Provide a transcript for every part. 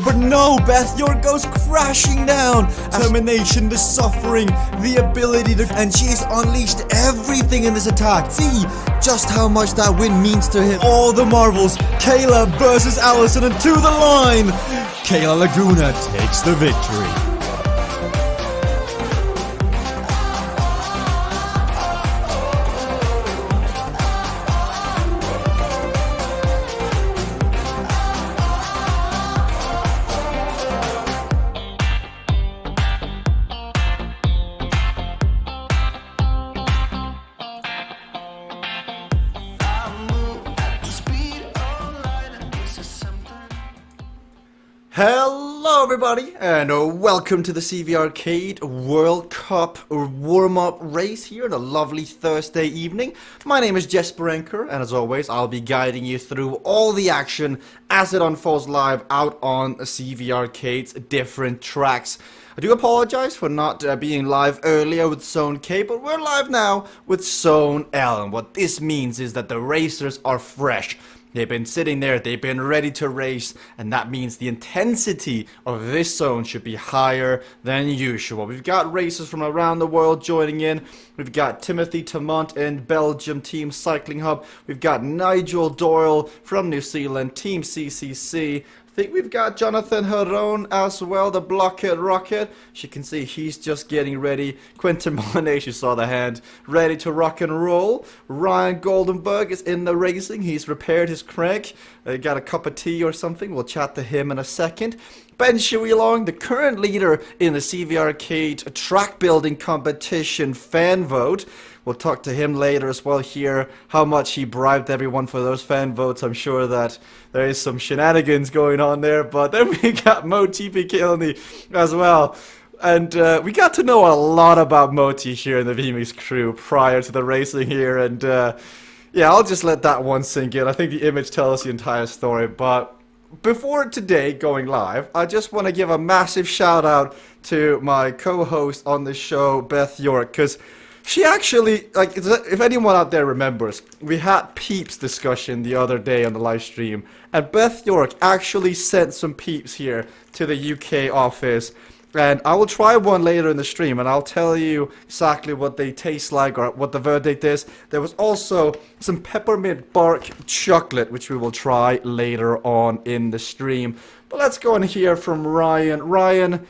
But no, Beth York goes crashing down. Determination, the suffering, the ability to... And she's unleashed everything in this attack. See just how much that win means to him. All the marbles. Kayla versus Allison and to the line. Kayla Laguna takes the victory. Hello everybody and welcome to the CVRcade World Cup warm-up race here on a lovely Thursday evening. My name is Jesper Anker and as always I'll be guiding you through all the action as it unfolds live out on CVRcade's different tracks. I do apologize for not being live earlier with Zone K, but we're live now with Zone L, and what this means is that the racers are fresh. They've been sitting there, they've been ready to race, and that means the intensity of this zone should be higher than usual. We've got racers from around the world joining in. We've got Timothy Tamont in Belgium, Team Cycling Hub. We've got Nigel Doyle from New Zealand, Team CCC. I think we've got Jonathan Heron as well, the Blockhead Rocket. As you can see, he's just getting ready. Quentin Monet, you saw the hand, ready to rock and roll. Ryan Goldenberg is in the racing. He's repaired his crank. Got a cup of tea or something. We'll chat to him in a second. Ben Shuilong, the current leader in the CVRcade track building competition fan vote. We'll talk to him later as well, hear how much he bribed everyone for those fan votes. I'm sure that there is some shenanigans going on there. But then we got Mo TP Kilney as well. And we got to know a lot about Moti here in the VMix crew prior to the racing here. And yeah, I'll just let that one sink in. I think the image tells the entire story. But before today going live, I just want to give a massive shout out to my co-host on the show, Beth York, because she actually, like, if anyone out there remembers, we had Peeps discussion the other day on the live stream, and Beth York actually sent some Peeps here to the UK office, and I will try one later in the stream, and I'll tell you exactly what they taste like or what the verdict is. There was also some peppermint bark chocolate, which we will try later on in the stream. But let's go and hear from Ryan. Ryan,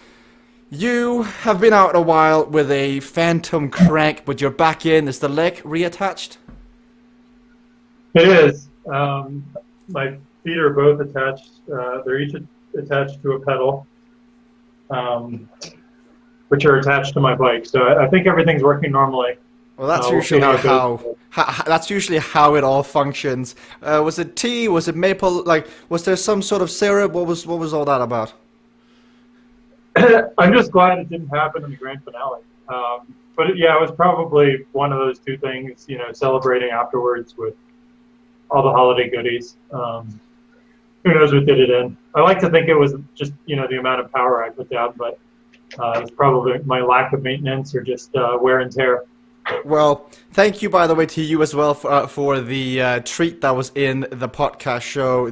you have been out a while with a phantom crank, but you're back in. Is the leg reattached? It is. My feet are both attached. They're each attached to a pedal, which are attached to my bike. So I think everything's working normally. Well, that's usually that's usually how it all functions. Was it tea? Was it maple? Like, was there some sort of syrup? What was all that about? I'm just glad it didn't happen in the grand finale. But yeah, it was probably one of those two things, you know, celebrating afterwards with all the holiday goodies. Who knows what did it in? I like to think it was just, you know, the amount of power I put down, but it's probably my lack of maintenance or just wear and tear. Well, thank you, by the way, to you as well for the treat that was in the podcast show.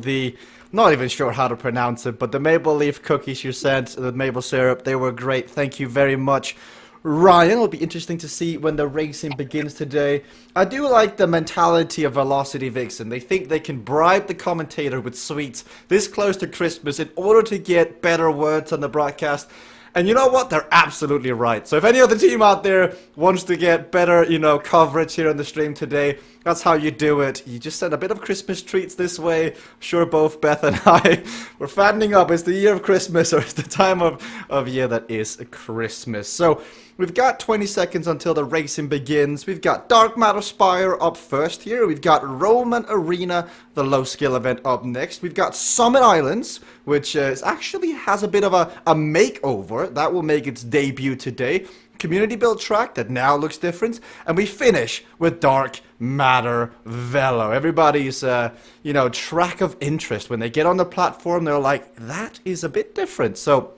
Not even sure how to pronounce it, but the maple leaf cookies you sent, the maple syrup, they were great. Thank you very much, Ryan. It'll be interesting to see when the racing begins today. I do like the mentality of Velocity Vixen. They think they can bribe the commentator with sweets this close to Christmas in order to get better words on the broadcast. And you know what? They're absolutely right. So if any other team out there wants to get better, you know, coverage here on the stream today, that's how you do it. You just send a bit of Christmas treats this way. I'm sure both Beth and I were fattening up. It's the year of Christmas, or it's the time of year that is Christmas. So we've got 20 seconds until the racing begins. We've got Dark Matter Spire up first here. We've got Roman Arena, the low skill event, up next. We've got Summit Islands, which actually has a bit of a makeover. That will make its debut today. Community build track that now looks different, and we finish with Dark Matter Velo. Everybody's you know, track of interest when they get on the platform, they're like, that is a bit different. So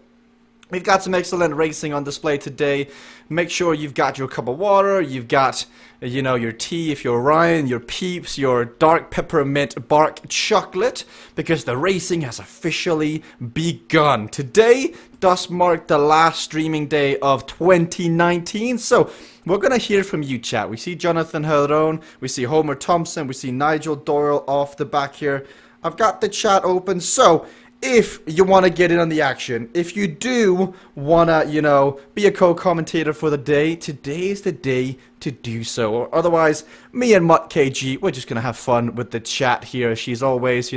We've got some excellent racing on display today. Make sure you've got your cup of water, you've got, your tea if you're Ryan, your Peeps, your dark peppermint bark chocolate, because the racing has officially begun. Today does mark the last streaming day of 2019, so we're going to hear from you, chat. We see Jonathan Herron, we see Homer Thompson, we see Nigel Doyle off the back here. I've got the chat open, so if you want to get in on the action, if you do want to, be a co-commentator for the day, today is the day to do so. Or otherwise, me and Mutt KG, we're just going to have fun with the chat here. She's always,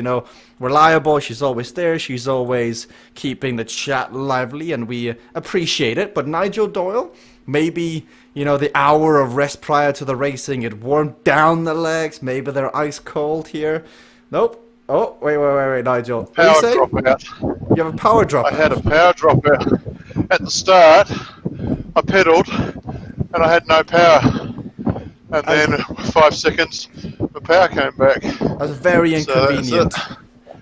reliable. She's always there. She's always keeping the chat lively, and we appreciate it. But Nigel Doyle, maybe, the hour of rest prior to the racing, it warmed down the legs. Maybe they're ice cold here. Nope. Oh, wait, Nigel. Power drop out. You have a power drop out? I had a power drop out. At the start, I pedalled, and I had no power. And then 5 seconds, the power came back. That's very inconvenient.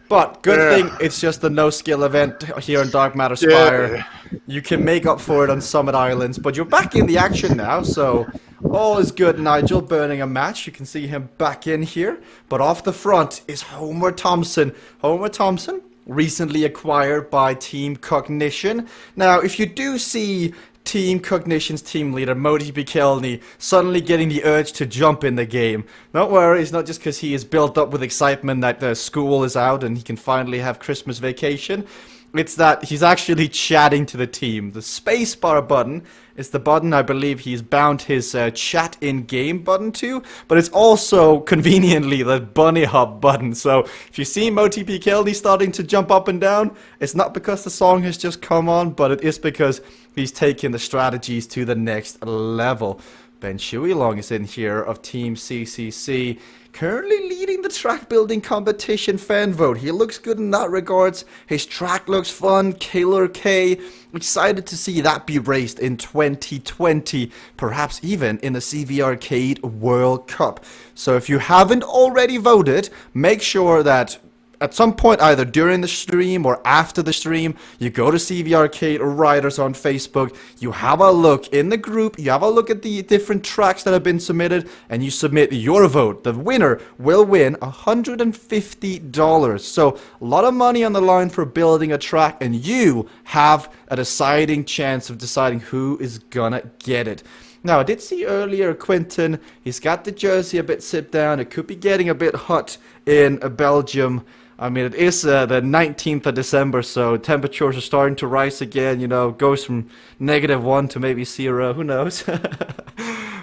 But good thing it's just a no-skill event here in Dark Matter Spire. Yeah. You can make up for it on Summit Islands, but you're back in the action now, so all is good. Nigel burning a match. You can see him back in here. But off the front is Homer Thompson. Homer Thompson, recently acquired by Team Cognition. Now, if you do see Team Cognition's team leader, Moti Bikelny, suddenly getting the urge to jump in the game, don't worry, it's not just because he is built up with excitement that the school is out and he can finally have Christmas vacation. It's that he's actually chatting to the team. The spacebar button is the button I believe he's bound his chat in-game button to, but it's also conveniently the bunny hop button. So if you see Moti Bikelny starting to jump up and down, it's not because the song has just come on, but it is because he's taking the strategies to the next level. Ben Shuilong is in here of Team CCC, currently leading the track building competition fan vote. He looks good in that regards. His track looks fun. Killer K, excited to see that be raced in 2020, perhaps even in the CVRcade World Cup. So if you haven't already voted, make sure that at some point, either during the stream or after the stream, you go to CVRcade Riders on Facebook, you have a look in the group, you have a look at the different tracks that have been submitted, and you submit your vote. The winner will win $150. So, a lot of money on the line for building a track, and you have a deciding chance of deciding who is gonna get it. Now, I did see earlier Quentin, he's got the jersey a bit sit down. It could be getting a bit hot in Belgium. I mean, it is the 19th of December, so temperatures are starting to rise again, goes from -1 to maybe 0, who knows.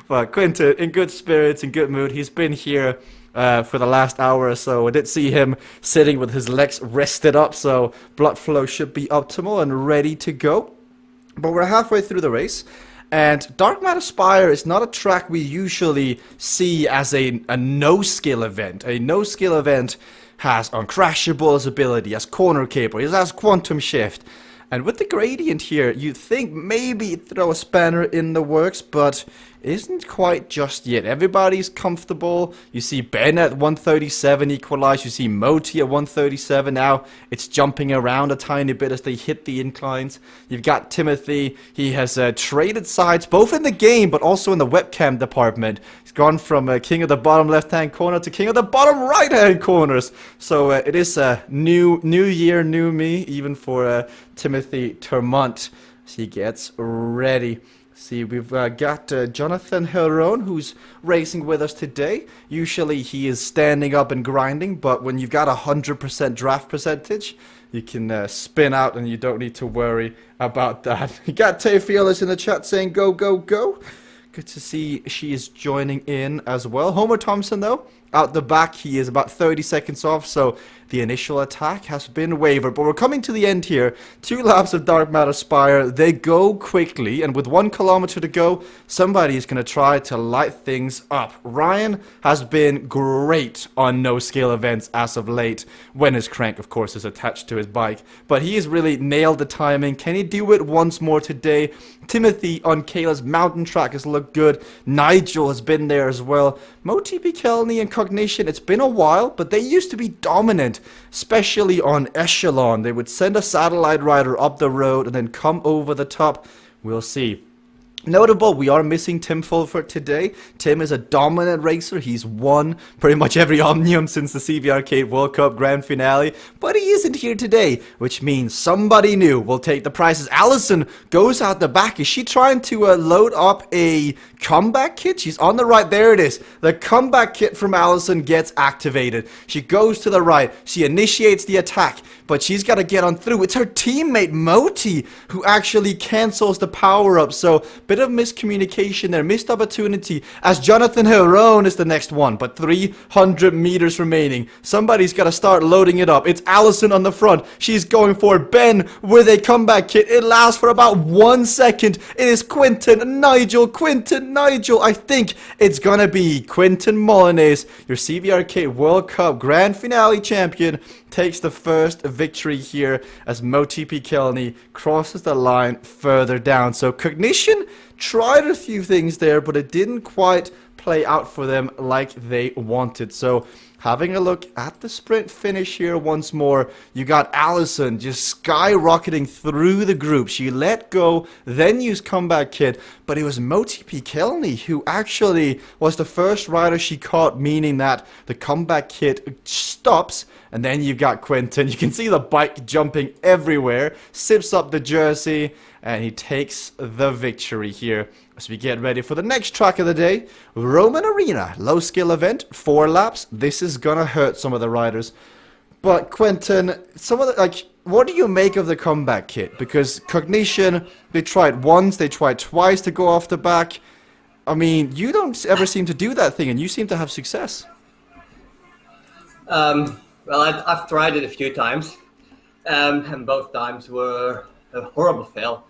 But Quentin, in good spirits, in good mood, he's been here for the last hour or so. I did see him sitting with his legs rested up, so blood flow should be optimal and ready to go. But we're halfway through the race. And Dark Matter Spire is not a track we usually see as a no-skill event. A no-skill event has Uncrashable ability, has Corner Caper, it has Quantum Shift. And with the gradient here, you'd think maybe throw a spanner in the works, but isn't quite just yet. Everybody's comfortable. You see Ben at 137 equalized. You see Moti at 137 now. It's jumping around a tiny bit as they hit the inclines. You've got Timothy. He has traded sides, both in the game, but also in the webcam department. He's gone from king of the bottom left-hand corner to king of the bottom right-hand corners. So it is a new year, new me, even for Timothy Termont as he gets ready. See, we've got Jonathan Herron, who's racing with us today. Usually he is standing up and grinding, but when you've got 100% draft percentage, you can spin out and you don't need to worry about that. You got Tay Fearless in the chat saying go, go, go. Good to see she is joining in as well. Homer Thompson, though, out the back, he is about 30 seconds off, so the initial attack has been wavered. But we're coming to the end here. 2 laps of Dark Matter Spire. They go quickly, and with 1 kilometer to go, somebody is going to try to light things up. Ryan has been great on no-skill events as of late, when his crank, of course, is attached to his bike. But he has really nailed the timing. Can he do it once more today? Timothy on Kayla's mountain track has looked good. Nigel has been there as well. Moti Bikelny and Cognition, it's been a while, but they used to be dominant, especially on Echelon. They would send a satellite rider up the road and then come over the top. We'll see. Notable, we are missing Tim Fulford today. Tim is a dominant racer. He's won pretty much every Omnium since the CVRcade World Cup Grand Finale, but he isn't here today, which means somebody new will take the prizes. Allison goes out the back. Is she trying to load up a comeback kit? She's on the right. There it is. The comeback kit from Allison gets activated. She goes to the right. She initiates the attack, but she's got to get on through. It's her teammate Moti who actually cancels the power-up, so bit of miscommunication there, missed opportunity, as Jonathan Heron is the next one, but 300 meters remaining. Somebody's got to start loading it up. It's Allison on the front. She's going for it. Ben with a comeback kit. It lasts for about 1 second. It is Quinton, Nigel. I think it's gonna be Quinton Molyneux, your CVRcade World Cup Grand Finale champion, takes the first victory here as Moti Pikelny crosses the line further down. So Cognition tried a few things there, but it didn't quite play out for them like they wanted. So having a look at the sprint finish here once more, you got Allison just skyrocketing through the group. She let go, then used comeback kit, but it was Moti Pikelny who actually was the first rider she caught, meaning that the comeback kit stops, and then you've got Quinton. You can see the bike jumping everywhere, sips up the jersey, and he takes the victory here. As we get ready for the next track of the day, Roman Arena, low skill event, 4 laps. This is gonna hurt some of the riders. But Quinton, what do you make of the comeback kit? Because Cognition, they tried once, they tried twice to go off the back. I mean, you don't ever seem to do that thing, and you seem to have success. Well, I've tried it a few times, and both times were a horrible fail.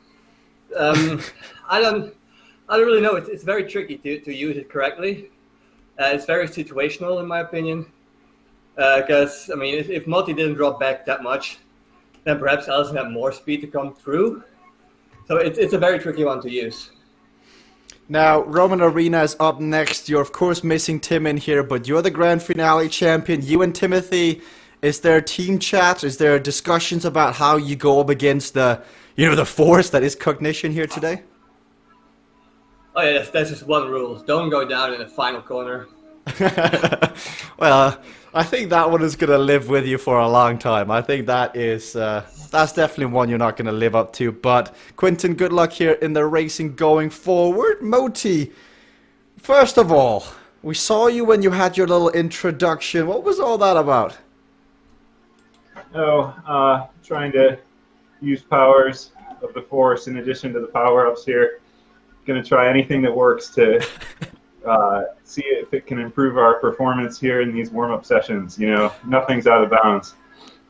I don't really know. It's very tricky to use it correctly. It's very situational, in my opinion. Because, I mean, if Moti didn't drop back that much, then perhaps Allison had more speed to come through. So it's a very tricky one to use. Now, Roman Arena is up next. You're, of course, missing Tim in here, but you're the Grand Finale champion. You and Timothy, is there team chat? Is there discussions about how you go up against the force that is Cognition here today? Oh yeah, that's just one rule. Don't go down in the final corner. Well, I think that one is going to live with you for a long time. I think that is, that's definitely one you're not going to live up to. But Quinton, good luck here in the racing going forward. Moti, first of all, we saw you when you had your little introduction. What was all that about? Trying to use powers of the force in addition to the power-ups here. Going to try anything that works to see if it can improve our performance here in these warm-up sessions. You know, nothing's out of bounds.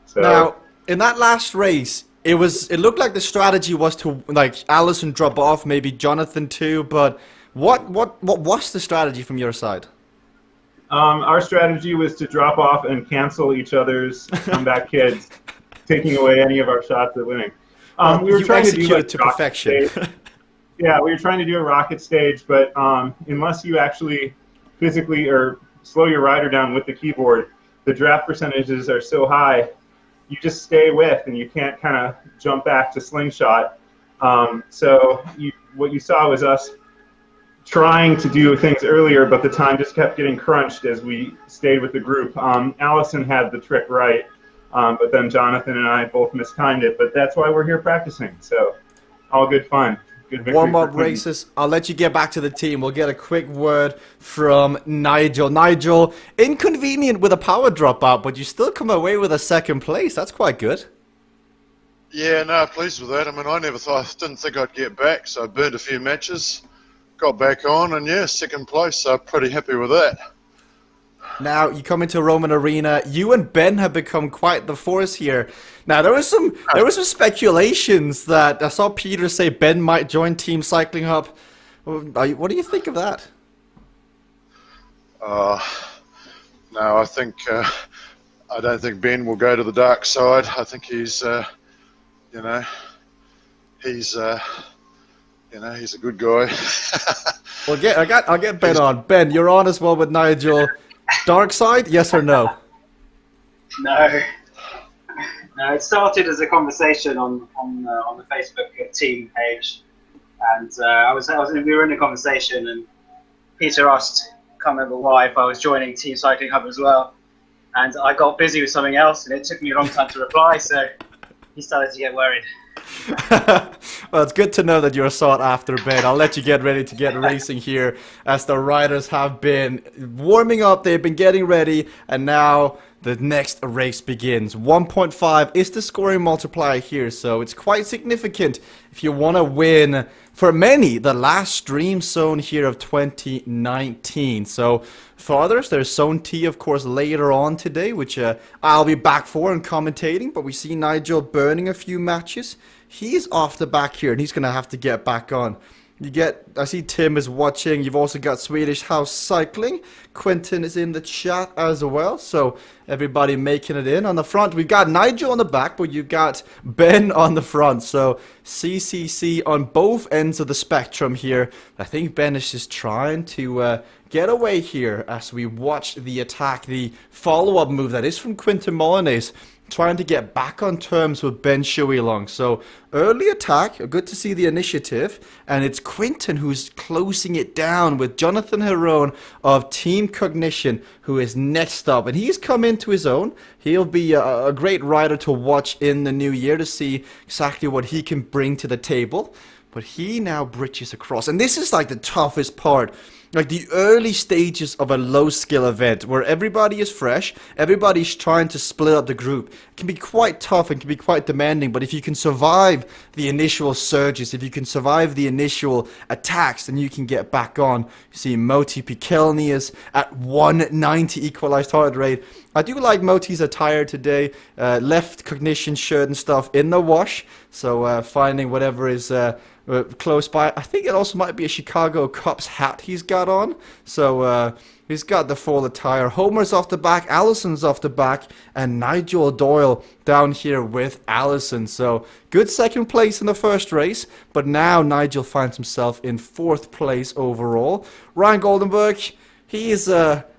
So now, in that last race, it looked like the strategy was to Allison drop off, maybe Jonathan too. But what was the strategy from your side? Our strategy was to drop off and cancel each other's comeback kids, taking away any of our shots at winning. We were trying to do it to perfection. Yeah, we were trying to do a rocket stage, but unless you actually physically or slow your rider down with the keyboard, the draft percentages are so high, you just stay with, and you can't kind of jump back to slingshot. So what you saw was us trying to do things earlier, but the time just kept getting crunched as we stayed with the group. Allison had the trick right, but then Jonathan and I both mistimed it, but that's why we're here practicing. So all good fun. Warm-up races. I'll let you get back to the team. We'll get a quick word from Nigel. Nigel, inconvenient with a power dropout, but you still come away with a second place. That's quite good. Yeah, no, pleased with that. I mean, didn't think I'd get back, so I burned a few matches, got back on, and yeah, second place, so pretty happy with that. Now, you come into Roman Arena. You and Ben have become quite the force here. Now, there was some speculations that I saw Peter say Ben might join Team Cycling Hub. What do you think of that? No, I think I don't think Ben will go to the dark side. I think he's he's a good guy. Well, I'll get Ben on. Ben, you're on as well with Nigel. Dark side, yes or no? No. No, it started as a conversation on the Facebook team page, and we were in a conversation, and Peter asked, can't remember why, if I was joining Team Cycling Hub as well, and I got busy with something else, and it took me a long time to reply, so he started to get worried. Well, it's good to know that you're sought after, Ben. I'll let you get ready to get racing here, as the riders have been warming up, they've been getting ready, and now the next race begins. 1.5 is the scoring multiplier here, so it's quite significant if you want to win, for many, the last stream zone here of 2019. So for others, there's Zone T, of course, later on today, which I'll be back for and commentating, but we see Nigel burning a few matches. He's off the back here, and he's going to have to get back on. I see Tim is watching. You've also got Swedish House Cycling. Quentin is in the chat as well. So everybody making it in. On the front, we've got Nigel on the back, but you've got Ben on the front. So CCC on both ends of the spectrum here. I think Ben is just trying to get away here as we watch the attack, the follow-up move that is from Quentin Molyneux, trying to get back on terms with Ben Shuilong. So early attack, good to see the initiative, and it's Quentin who's closing it down with Jonathan Herone of Team Cognition, who is next up, and he's come into his own. He'll be a great rider to watch in the new year to see exactly what he can bring to the table. But he now bridges across, and this is like the toughest part. Like the early stages of a low skill event where everybody is fresh, everybody's trying to split up the group. It can be quite tough and can be quite demanding, but if you can survive the initial surges, if you can survive the initial attacks, then you can get back on. You see Moti Pikelny is at 190 equalized heart rate. I do like Moti's attire today. Left Cognition shirt and stuff in the wash, so finding whatever is close by. I think it also might be a Chicago Cubs hat he's got on. So he's got the full attire. Homer's off the back, Allison's off the back, and Nigel Doyle down here with Allison. So good second place in the first race, but now Nigel finds himself in fourth place overall. Ryan Goldenberg, he is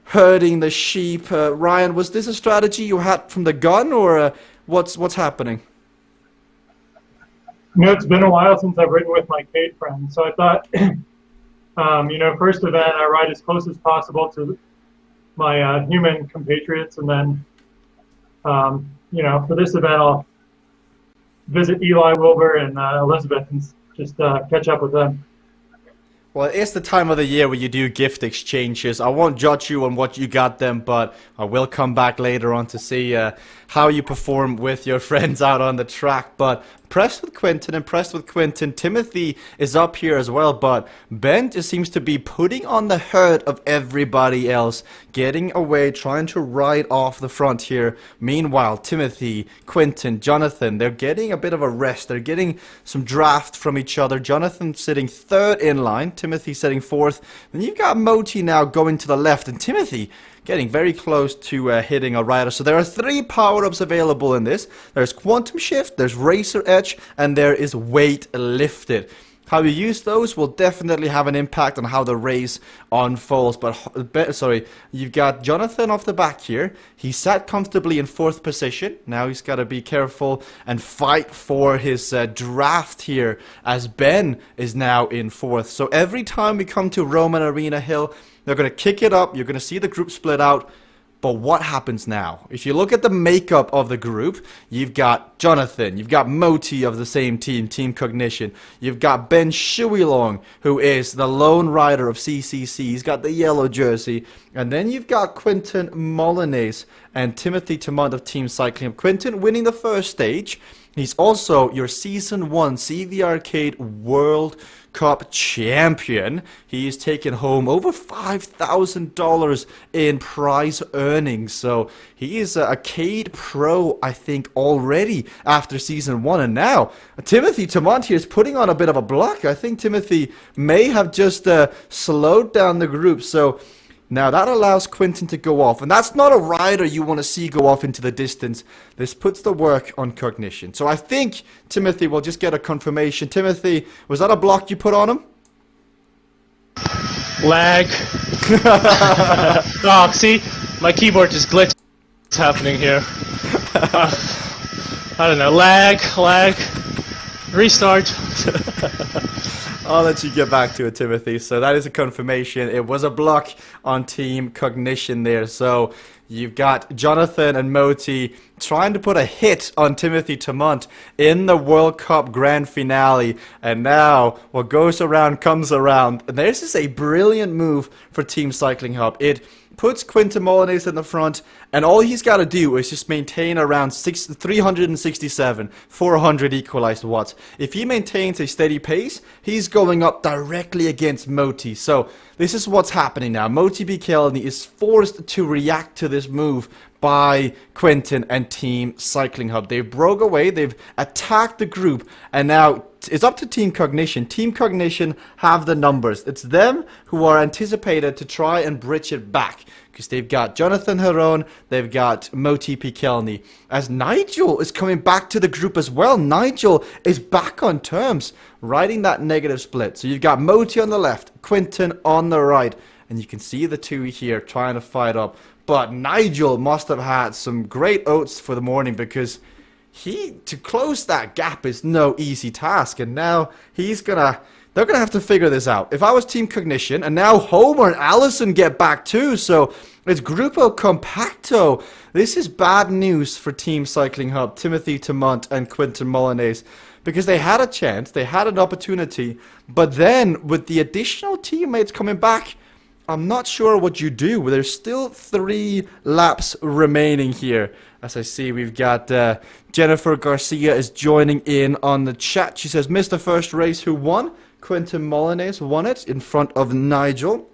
herding the sheep. Ryan, was this a strategy you had from the gun, or what's happening? You know, it's been a while since I've ridden with my Cade friends, so I thought, first event, I ride as close as possible to my human compatriots, and then, for this event, I'll visit Eli, Wilbur, and Elizabeth and just catch up with them. Well, it's the time of the year where you do gift exchanges. I won't judge you on what you got them, but I will come back later on to see how you perform with your friends out on the track. But impressed with Quentin. Timothy is up here as well, but Ben just seems to be putting on the herd of everybody else, getting away, trying to ride off the front here. Meanwhile, Timothy, Quentin, Jonathan, they're getting a bit of a rest. They're getting some draft from each other. Jonathan sitting third in line, Timothy sitting fourth. Then you've got Moti now going to the left, and Timothy getting very close to hitting a rider. So there are 3 power-ups available in this. There's Quantum Shift, there's Racer Edge, and there is Weight Lifted. How you use those will definitely have an impact on how the race unfolds. But you've got Jonathan off the back here. He sat comfortably in 4th position. Now he's got to be careful and fight for his draft here, as Ben is now in 4th. So every time we come to Roman Arena Hill, they're going to kick it up. You're going to see the group split out. But what happens now? If you look at the makeup of the group, you've got Jonathan, you've got Moti of the same team, Team Cognition. You've got Ben Shuilong, who is the lone rider of CCC. He's got the yellow jersey. And then you've got Quentin Molyneux and Timothy Tamont of Team Cycling. Quentin winning the first stage. He's also your Season 1 CVRcade World Cup champion. He's taken home over $5,000 in prize earnings. So he is a Cade Pro, I think, already after Season 1. And now Timothy Tamont here is putting on a bit of a block. I think Timothy may have just slowed down the group. So now that allows Quentin to go off, and that's not a rider you want to see go off into the distance. This puts the work on Cognition. So I think Timothy will just get a confirmation. Timothy, was that a block you put on him? Lag. Oh, see, My keyboard just glitched. What's happening here? I don't know. Lag. Restart. I'll let you get back to it, Timothy. So that is a confirmation. It was a block on Team Cognition there. So you've got Jonathan and Moti trying to put a hit on Timothy Tamont in the World Cup Grand Finale. And now what goes around comes around. And this is a brilliant move for Team Cycling Hub. It puts Quinton Molinese in the front, and all he's got to do is just maintain around 367, 400 equalized watts. If he maintains a steady pace, he's going up directly against Moti. So this is what's happening now. Moti Bikelny is forced to react to this move by Quinton and Team Cycling Hub. They've broke away, they've attacked the group, and now it's up to Team Cognition. Team Cognition have the numbers. It's them who are anticipated to try and bridge it back, because they've got Jonathan Heron, they've got Moti Pikelny. As Nigel is coming back to the group as well. Nigel is back on terms, riding that negative split. So you've got Moti on the left, Quinton on the right, and you can see the two here trying to fight up. But Nigel must have had some great oats for the morning, because to close that gap is no easy task, and now they're gonna have to figure this out. If I was Team Cognition, and now Homer and Allison get back too, so it's Grupo Compacto. This is bad news for Team Cycling Hub, Timothy Tamont and Quinton Molinese, because they had a chance, they had an opportunity, but then with the additional teammates coming back, I'm not sure what you do. There's still 3 laps remaining here. As I see, we've got Jennifer Garcia is joining in on the chat. She says, missed the first race, who won? Quinton Molinese won it in front of Nigel.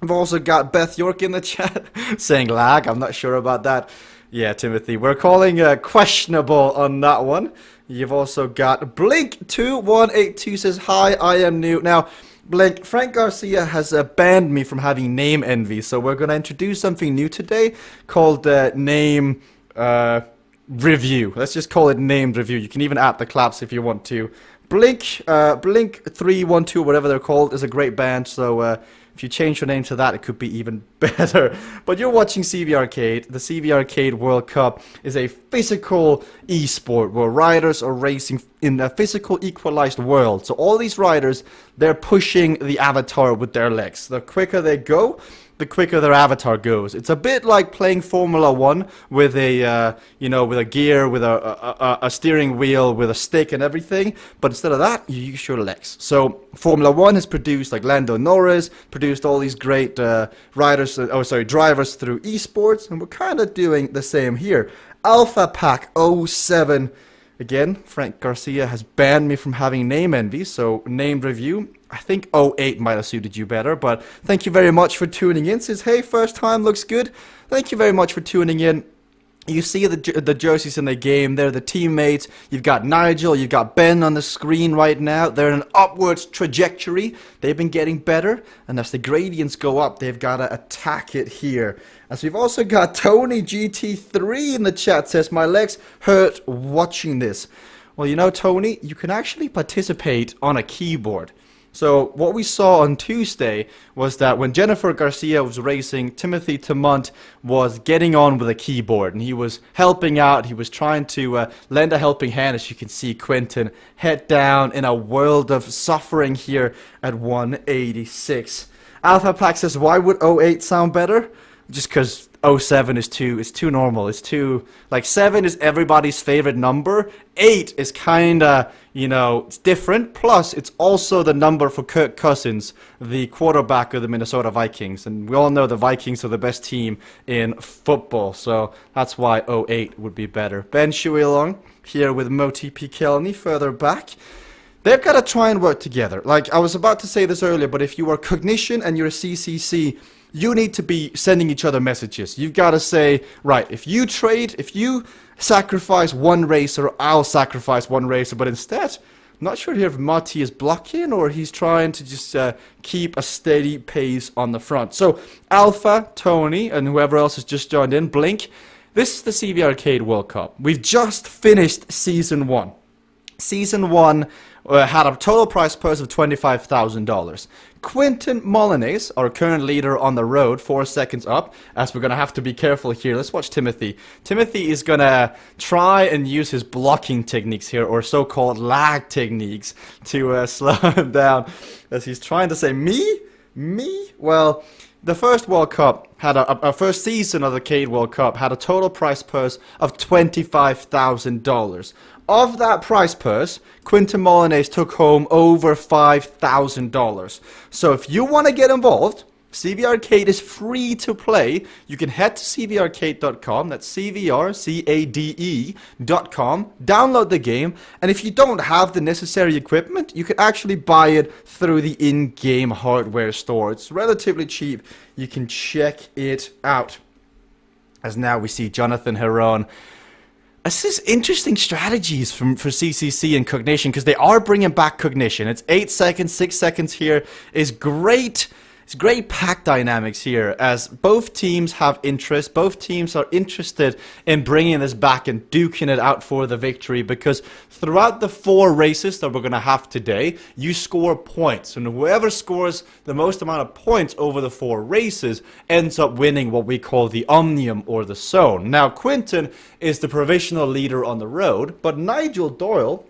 I've also got Beth York in the chat saying lag. I'm not sure about that. Yeah, Timothy, we're calling questionable on that one. You've also got Blink2182 says, hi, I am new. Now, Blink, Frank Garcia has banned me from having name envy, so we're going to introduce something new today called name review. Let's just call it named review. You can even add the claps if you want to. Blink 312, whatever they're called, is a great band, so if you change your name to that, it could be even better. But you're watching CVRcade. The CVRcade World Cup is a physical esport where riders are racing in a physical equalized world. So all these riders, they're pushing the avatar with their legs. The quicker they go, the quicker their avatar goes. It's a bit like playing Formula 1 with a, with a gear, with a steering wheel, with a stick and everything. But instead of that, you use your legs. So Formula 1 has produced, like Lando Norris, produced all these great drivers through esports. And we're kind of doing the same here. Alpha Pack 07. Again, Frank Garcia has banned me from having name envy, so named review. I think 08 might have suited you better, but thank you very much for tuning in. Says, hey, first time, looks good. Thank you very much for tuning in. You see the jerseys in the game. They're the teammates. You've got Nigel. You've got Ben on the screen right now. They're in an upwards trajectory. They've been getting better. And as the gradients go up, they've got to attack it here. As we've also got Tony GT3 in the chat. Says, my legs hurt watching this. Well, you know, Tony, you can actually participate on a keyboard. So what we saw on Tuesday was that when Jennifer Garcia was racing, Timothy Tamont was getting on with a keyboard, and he was helping out. He was trying to lend a helping hand. As you can see, Quinton head down in a world of suffering here at 186. Alpha Pack says, why would 08 sound better? Just because 07 is too normal. It's too, like, 7 is everybody's favorite number. 8 is kind of, it's different. Plus, it's also the number for Kirk Cousins, the quarterback of the Minnesota Vikings. And we all know the Vikings are the best team in football. So that's why 08 would be better. Ben Shuilong here with Moti Pikelny further back. They've got to try and work together. Like, I was about to say this earlier, but if you are Cognition and you're a CCC, you need to be sending each other messages. You've got to say, right, if you sacrifice one racer, I'll sacrifice one racer. But instead, I'm not sure here if Mati is blocking or he's trying to just keep a steady pace on the front. So, Alpha, Tony, and whoever else has just joined in, Blink, this is the CVRcade World Cup. We've just finished Season 1. Season 1 had a total prize purse of $25,000. Quinton Molyneux, our current leader on the road, 4 seconds up, as we're going to have to be careful here. Let's watch Timothy. Timothy is going to try and use his blocking techniques here, or so-called lag techniques, to slow him down, as he's trying to say, me? Well, the first World Cup had a first season of the CVRcade World Cup had a total prize purse of $25,000. Of that prize purse, Quinton Molyneux took home over $5,000. So if you want to get involved, CVRcade is free to play. You can head to CVRcade.com, that's CVRcade.com, download the game, and if you don't have the necessary equipment, you can actually buy it through the in-game hardware store. It's relatively cheap. You can check it out. As now we see Jonathan Heron. This is interesting strategies for CCC and Cognition, because they are bringing back Cognition. It's 8 seconds, 6 seconds here is great. It's great pack dynamics here, as both teams have interest. Both teams are interested in bringing this back and duking it out for the victory, because throughout the 4 races that we're going to have today, you score points. And whoever scores the most amount of points over the 4 races ends up winning what we call the Omnium, or the Zone. Now, Quinton is the provisional leader on the road, but Nigel Doyle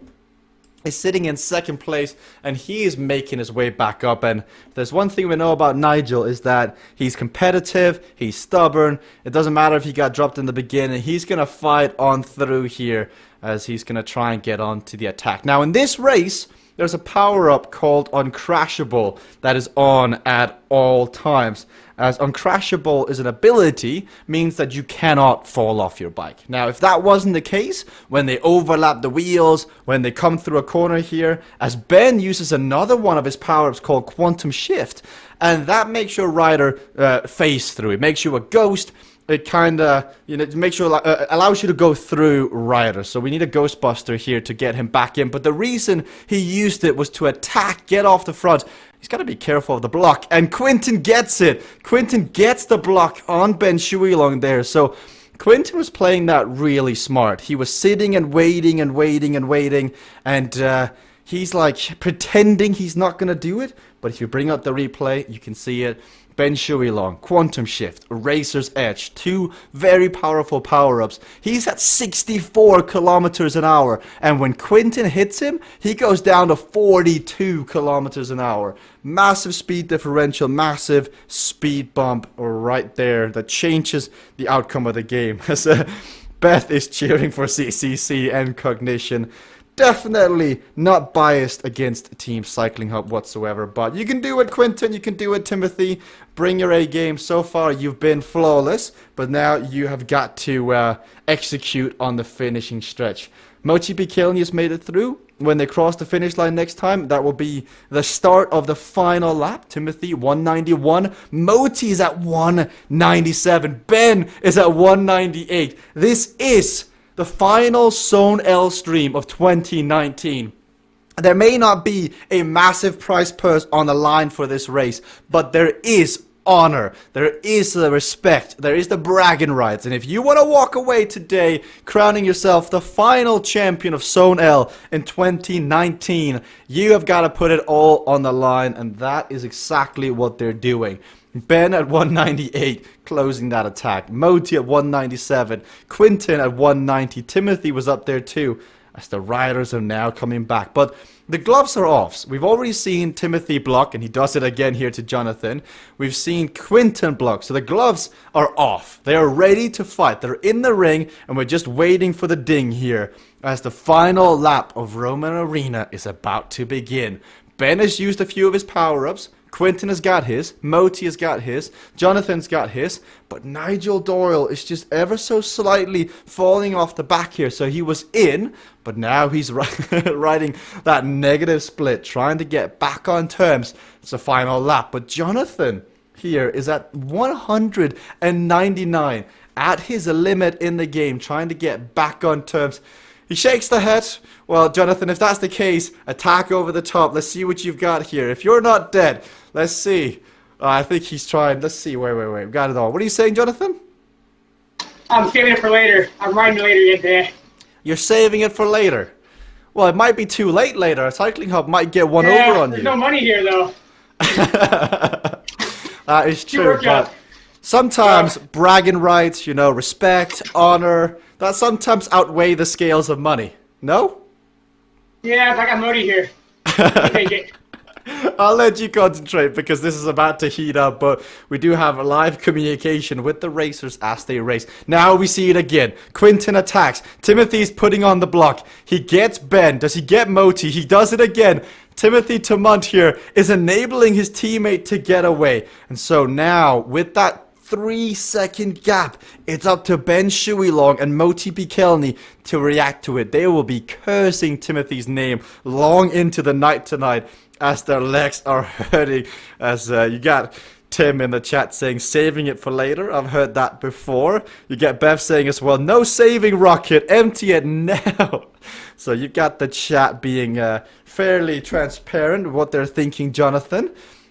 is sitting in second place, and he is making his way back up. And if there's one thing we know about Nigel, is that he's competitive, he's stubborn. It doesn't matter if he got dropped in the beginning, he's gonna fight on through here, as he's gonna try and get on to the attack. Now in this race, there's a power-up called Uncrashable that is on at all times, as Uncrashable is an ability, means that you cannot fall off your bike. Now, if that wasn't the case, when they overlap the wheels, when they come through a corner here, as Ben uses another one of his power-ups called Quantum Shift, and that makes your rider phase through. It makes you a ghost. It kind of, makes you, allows you to go through Ryder. So we need a Ghostbuster here to get him back in. But the reason he used it was to attack, get off the front. He's got to be careful of the block. And Quinton gets it. Quinton gets the block on Ben Shuilong there. So Quinton was playing that really smart. He was sitting and waiting and waiting and waiting. And he's like pretending he's not going to do it. But if you bring up the replay, you can see it. Ben Shuilong, Quantum Shift, Razor's Edge, 2 very powerful power-ups. He's at 64 kilometers an hour, and when Quinton hits him, he goes down to 42 kilometers an hour. Massive speed differential, massive speed bump right there that changes the outcome of the game. As Beth is cheering for CCC and Cognition. Definitely not biased against Team Cycling Hub whatsoever, but you can do it, Quinton, you can do it, Timothy. Bring your A game. So far you've been flawless, but now you have got to execute on the finishing stretch. Mochi Bikelny has made it through. When they cross the finish line next time, that will be the start of the final lap. Timothy, 191. Moti is at 197. Ben is at 198. This is the final Zone L stream of 2019. There may not be a massive prize purse on the line for this race, but there is honor, there is the respect, there is the bragging rights. And if you want to walk away today crowning yourself the final champion of Zone L in 2019, you have got to put it all on the line, and that is exactly what they're doing. Ben at 198, closing that attack. Moti at 197. Quinton at 190. Timothy was up there too, as the riders are now coming back. But the gloves are off. We've already seen Timothy block, and he does it again here to Jonathan. We've seen Quinton block, so the gloves are off. They are ready to fight. They're in the ring, and we're just waiting for the ding here, as the final lap of Roman Arena is about to begin. Ben has used a few of his power-ups. Quinton has got his, Moti has got his, Jonathan's got his, but Nigel Doyle is just ever so slightly falling off the back here. So he was in, but now he's riding that negative split, trying to get back on terms. It's a final lap, but Jonathan here is at 199, at his limit in the game, trying to get back on terms. He shakes the head. Well, Jonathan, if that's the case, attack over the top. Let's see what you've got here. If you're not dead, let's see. I think he's trying. Let's see. Wait. We've got it all. What are you saying, Jonathan? I'm saving it for later. I'm riding later yet today. You're saving it for later. Well, it might be too late later. Cycling Hub might get one over on there's you. no money here, though. That is You true, work out. but sometimes bragging rights, you know, respect, honor, that sometimes outweigh the scales of money. No? Yeah, I got Modi here. You take it. I'll let you concentrate because this is about to heat up, but we do have a live communication with the racers as they race. Now we see it again. Quinten attacks. Timothy's putting on the block. He gets Ben. Does he get Moti? He does it again. Timothy Tamont here is enabling his teammate to get away. And so now, with that 3-second gap, it's up to Ben Shuilong and Moti Bikelny to react to it. They will be cursing Timothy's name long into the night tonight as their legs are hurting. As you got Tim in the chat saying saving it for later. I've heard that before. You get Bev saying as well, no saving Rocket, empty it now. So you got the chat being fairly transparent with what they're thinking, Jonathan.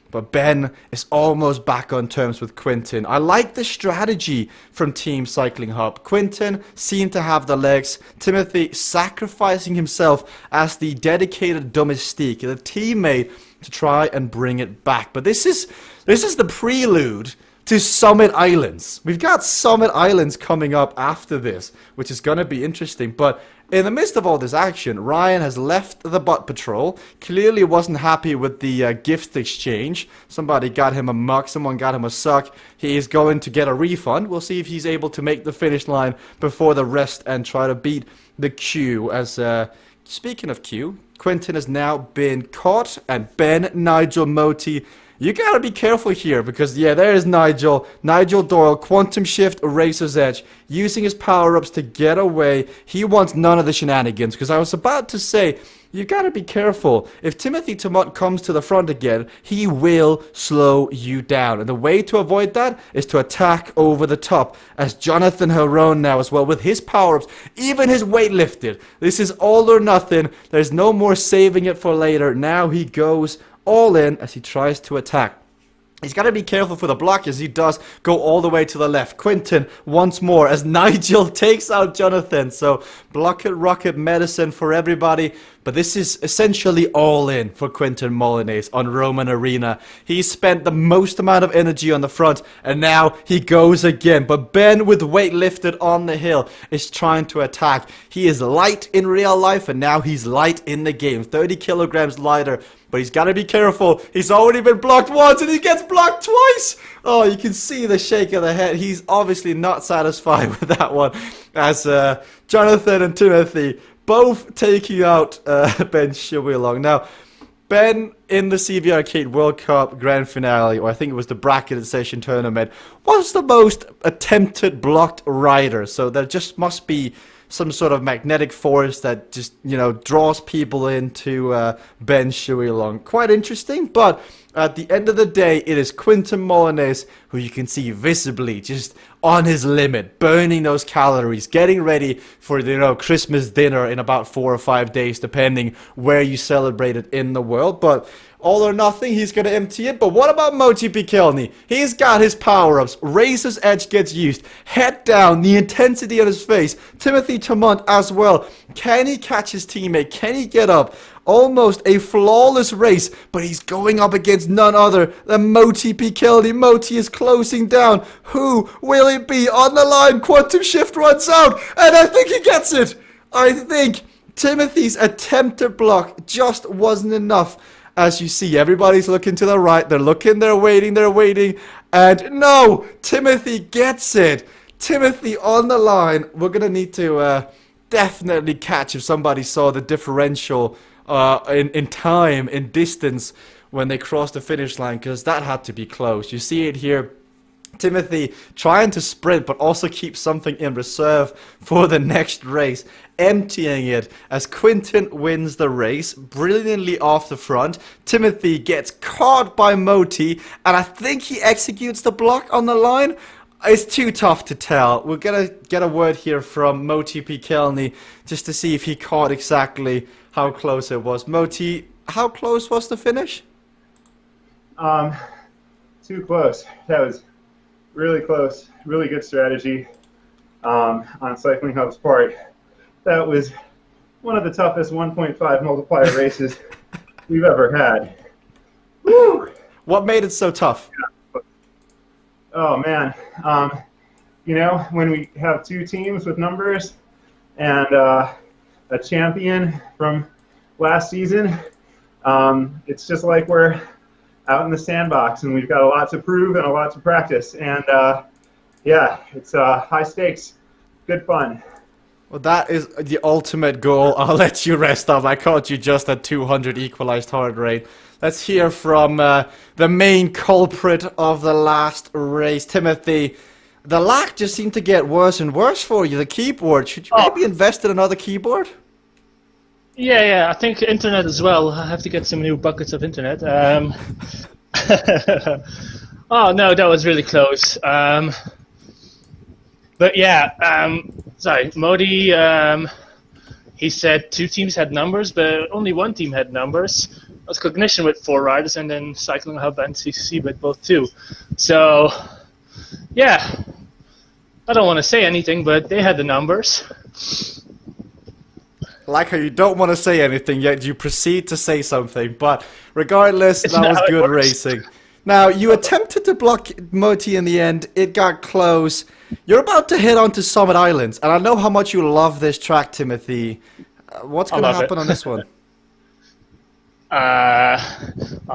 But Ben is almost back on terms with Quinten. I like the strategy from Team Cycling Hub. Quinten seemed to have the legs. Timothy sacrificing himself as the dedicated domestique, the teammate to try and bring it back. But this is the prelude to Summit Islands. We've got Summit Islands coming up after this, which is going to be interesting. But in the midst of all this action, Ryan has left the Butt Patrol. Clearly wasn't happy with the gift exchange. Somebody got him a mug, someone got him a suck. He is going to get a refund. We'll see if he's able to make the finish line before the rest and try to beat the queue. As speaking of queue, Quinten has now been caught, and Ben, Nigel, Moti, you gotta be careful here because, yeah, there is Nigel Doyle, Quantum Shift, Razor's Edge, using his power-ups to get away. He wants none of the shenanigans because I was about to say, you gotta be careful. If Timothy Tamont comes to the front again, he will slow you down. And the way to avoid that is to attack over the top. As Jonathan Heron now as well with his power-ups, even his weight lifted. This is all or nothing. There's no more saving it for later. Now he goes all in as he tries to attack. He's got to be careful for the block as he does go all the way to the left. Quinten once more as Nigel takes out Jonathan. So block it, rocket medicine for everybody. But this is essentially all in for Quinten Molyneux on Roman Arena. He's spent the most amount of energy on the front and now he goes again. But Ben with weight lifted on the hill is trying to attack. He is light in real life and now he's light in the game. 30 kilograms lighter. But he's got to be careful. He's already been blocked once and he gets blocked twice. Oh, you can see the shake of the head. He's obviously not satisfied with that one. As Jonathan and Timothy both taking out Ben Shuilong. Now, Ben in the CVRcade World Cup Grand Finale, or I think it was the bracketed session tournament, was the most attempted blocked rider. So there just must be some sort of magnetic force that just, you know, draws people into Ben Shuilong. Quite interesting, but at the end of the day, it is Quinten Molyneux who you can see visibly just on his limit, burning those calories, getting ready for, you know, Christmas dinner in about 4 or 5 days, depending where you celebrate it in the world. But all or nothing, he's going to empty it. But what about Moti Bikelny? He's got his power-ups. Razor's Edge gets used. Head down, the intensity on his face. Timothy Tamont as well. Can he catch his teammate? Can he get up? Almost a flawless race, but he's going up against none other than Moti Bikelny. Moti is closing down. Who will it be on the line? Quantum Shift runs out, and I think he gets it. I think Timothy's attempted block just wasn't enough. As you see, everybody's looking to the right. They're looking, they're waiting. And no, Timothy gets it. Timothy on the line. We're going to need to definitely catch if somebody saw the differential in time, in distance, when they crossed the finish line, because that had to be close. You see it here. Timothy trying to sprint but also keep something in reserve for the next race, emptying it as Quinten wins the race brilliantly off the front. Timothy gets caught by Moti and I think he executes the block on the line. It's too tough to tell. We're gonna get a word here from Moti Bikelny just to see if he caught exactly how close it was. Moti, how close was the finish? Too close. That was really close, really good strategy on Cycling Hub's part. That was one of the toughest 1.5 multiplier races we've ever had. Woo! What made it so tough? Oh man, when we have two teams with numbers and a champion from last season, it's just like we're out in the sandbox and we've got a lot to prove and a lot to practice. And it's high stakes, good fun. Well, that is the ultimate goal. I'll let you rest up. I caught you just at 200 equalized heart rate. Let's hear from the main culprit of the last race, Timothy. The lag just seemed to get worse and worse for you, the keyboard. Should you maybe invest in another keyboard? Yeah, I think internet as well. I have to get some new buckets of internet. Oh, no, that was really close. But yeah, sorry, Modi, he said two teams had numbers, but only one team had numbers. It was Cognition with 4 riders, and then Cycling Hub and CCC with both 2. So, yeah, I don't want to say anything, but they had the numbers. Like how you don't want to say anything, yet you proceed to say something. But regardless, that was good racing. Now, you attempted to block Moti in the end. It got close. You're about to head on to Summit Islands, and I know how much you love this track, Timothy. What's going to happen on this one?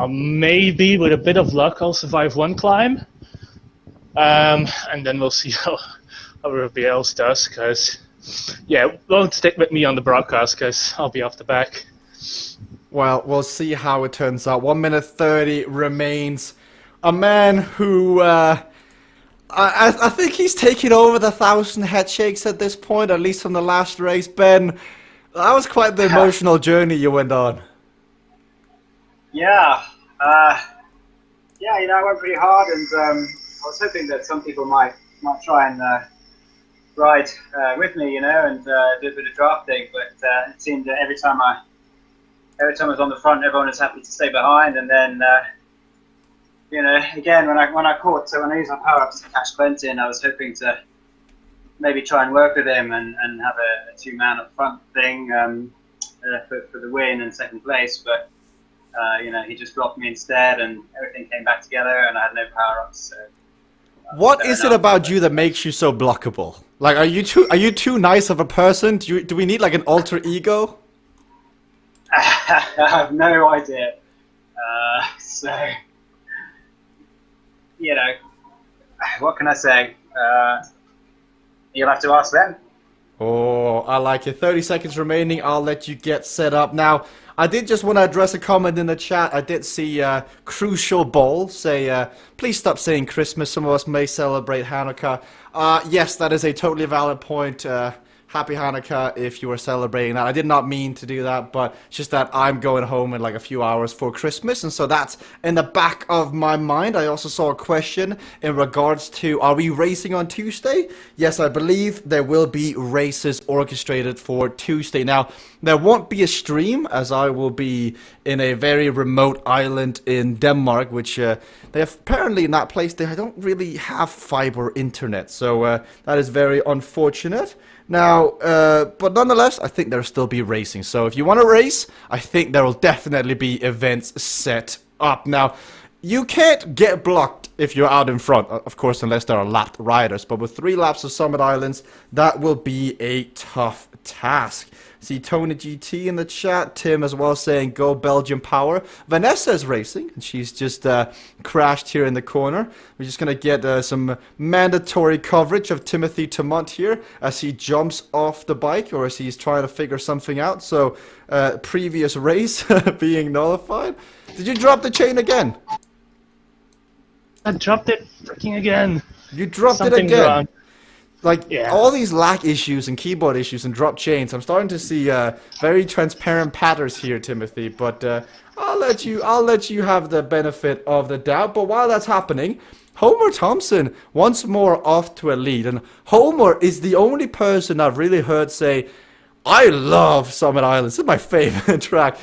Maybe with a bit of luck, I'll survive one climb. And then we'll see how everybody else does, because, yeah, won't stick with me on the broadcast, because I'll be off the back. Well, we'll see how it turns out. 1 minute 30 remains. A man who, I think he's taken over the 1,000 head shakes at this point, at least from the last race. Ben, that was quite the emotional journey you went on. Yeah, I went pretty hard, and I was hoping that some people might try and ride with me, and do a bit of drafting. But it seemed that every time I was on the front, everyone was happy to stay behind, and then again when I used my power ups to catch Quentin, I was hoping to maybe try and work with him and have a 2-man up front thing for the win and second place, but. He just dropped me instead, and everything came back together, and I had no power-ups. So, what is it about you that makes you so blockable? Like, are you too nice of a person? Do we need like an alter ego? I have no idea. What can I say? You'll have to ask them. Oh, I like it. 30 seconds remaining. I'll let you get set up. Now, I did just want to address a comment in the chat. I did see Crucial Ball say, please stop saying Christmas. Some of us may celebrate Hanukkah. Yes, that is a totally valid point. Happy Hanukkah if you were celebrating that. I did not mean to do that, but it's just that I'm going home in like a few hours for Christmas, and so that's in the back of my mind. I also saw a question in regards to, are we racing on Tuesday? Yes, I believe there will be races orchestrated for Tuesday. Now, there won't be a stream, as I will be in a very remote island in Denmark, which they have, apparently in that place, they don't really have fiber internet, so that is very unfortunate. Now, but nonetheless, I think there'll still be racing. So if you want to race, I think there will definitely be events set up. Now, you can't get blocked if you're out in front, of course, unless there are lapped riders. But with 3 laps of Summit Islands, that will be a tough task. See Tony GT in the chat, Tim as well saying go Belgium power. Vanessa is racing, and she's just crashed here in the corner. We're just going to get some mandatory coverage of Timothy Tamont here as he jumps off the bike, or as he's trying to figure something out. So, previous race being nullified. Did you drop the chain again? I dropped it freaking again. You dropped Something's it again. wrong. Like, Yeah. all these lag issues and keyboard issues and drop chains, I'm starting to see very transparent patterns here, Timothy. But I'll let you have the benefit of the doubt. But while that's happening, Homer Thompson once more off to a lead. And Homer is the only person I've really heard say, I love Summit Islands. This is my favorite track.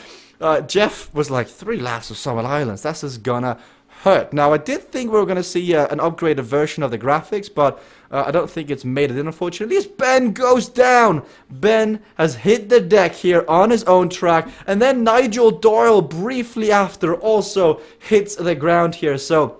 Jeff was like, 3 laps of Summit Islands. That's just gonna hurt. Now, I did think we were going to see an upgraded version of the graphics, but I don't think it's made it in, unfortunately. As Ben goes down, Ben has hit the deck here on his own track, and then Nigel Doyle briefly after also hits the ground here. So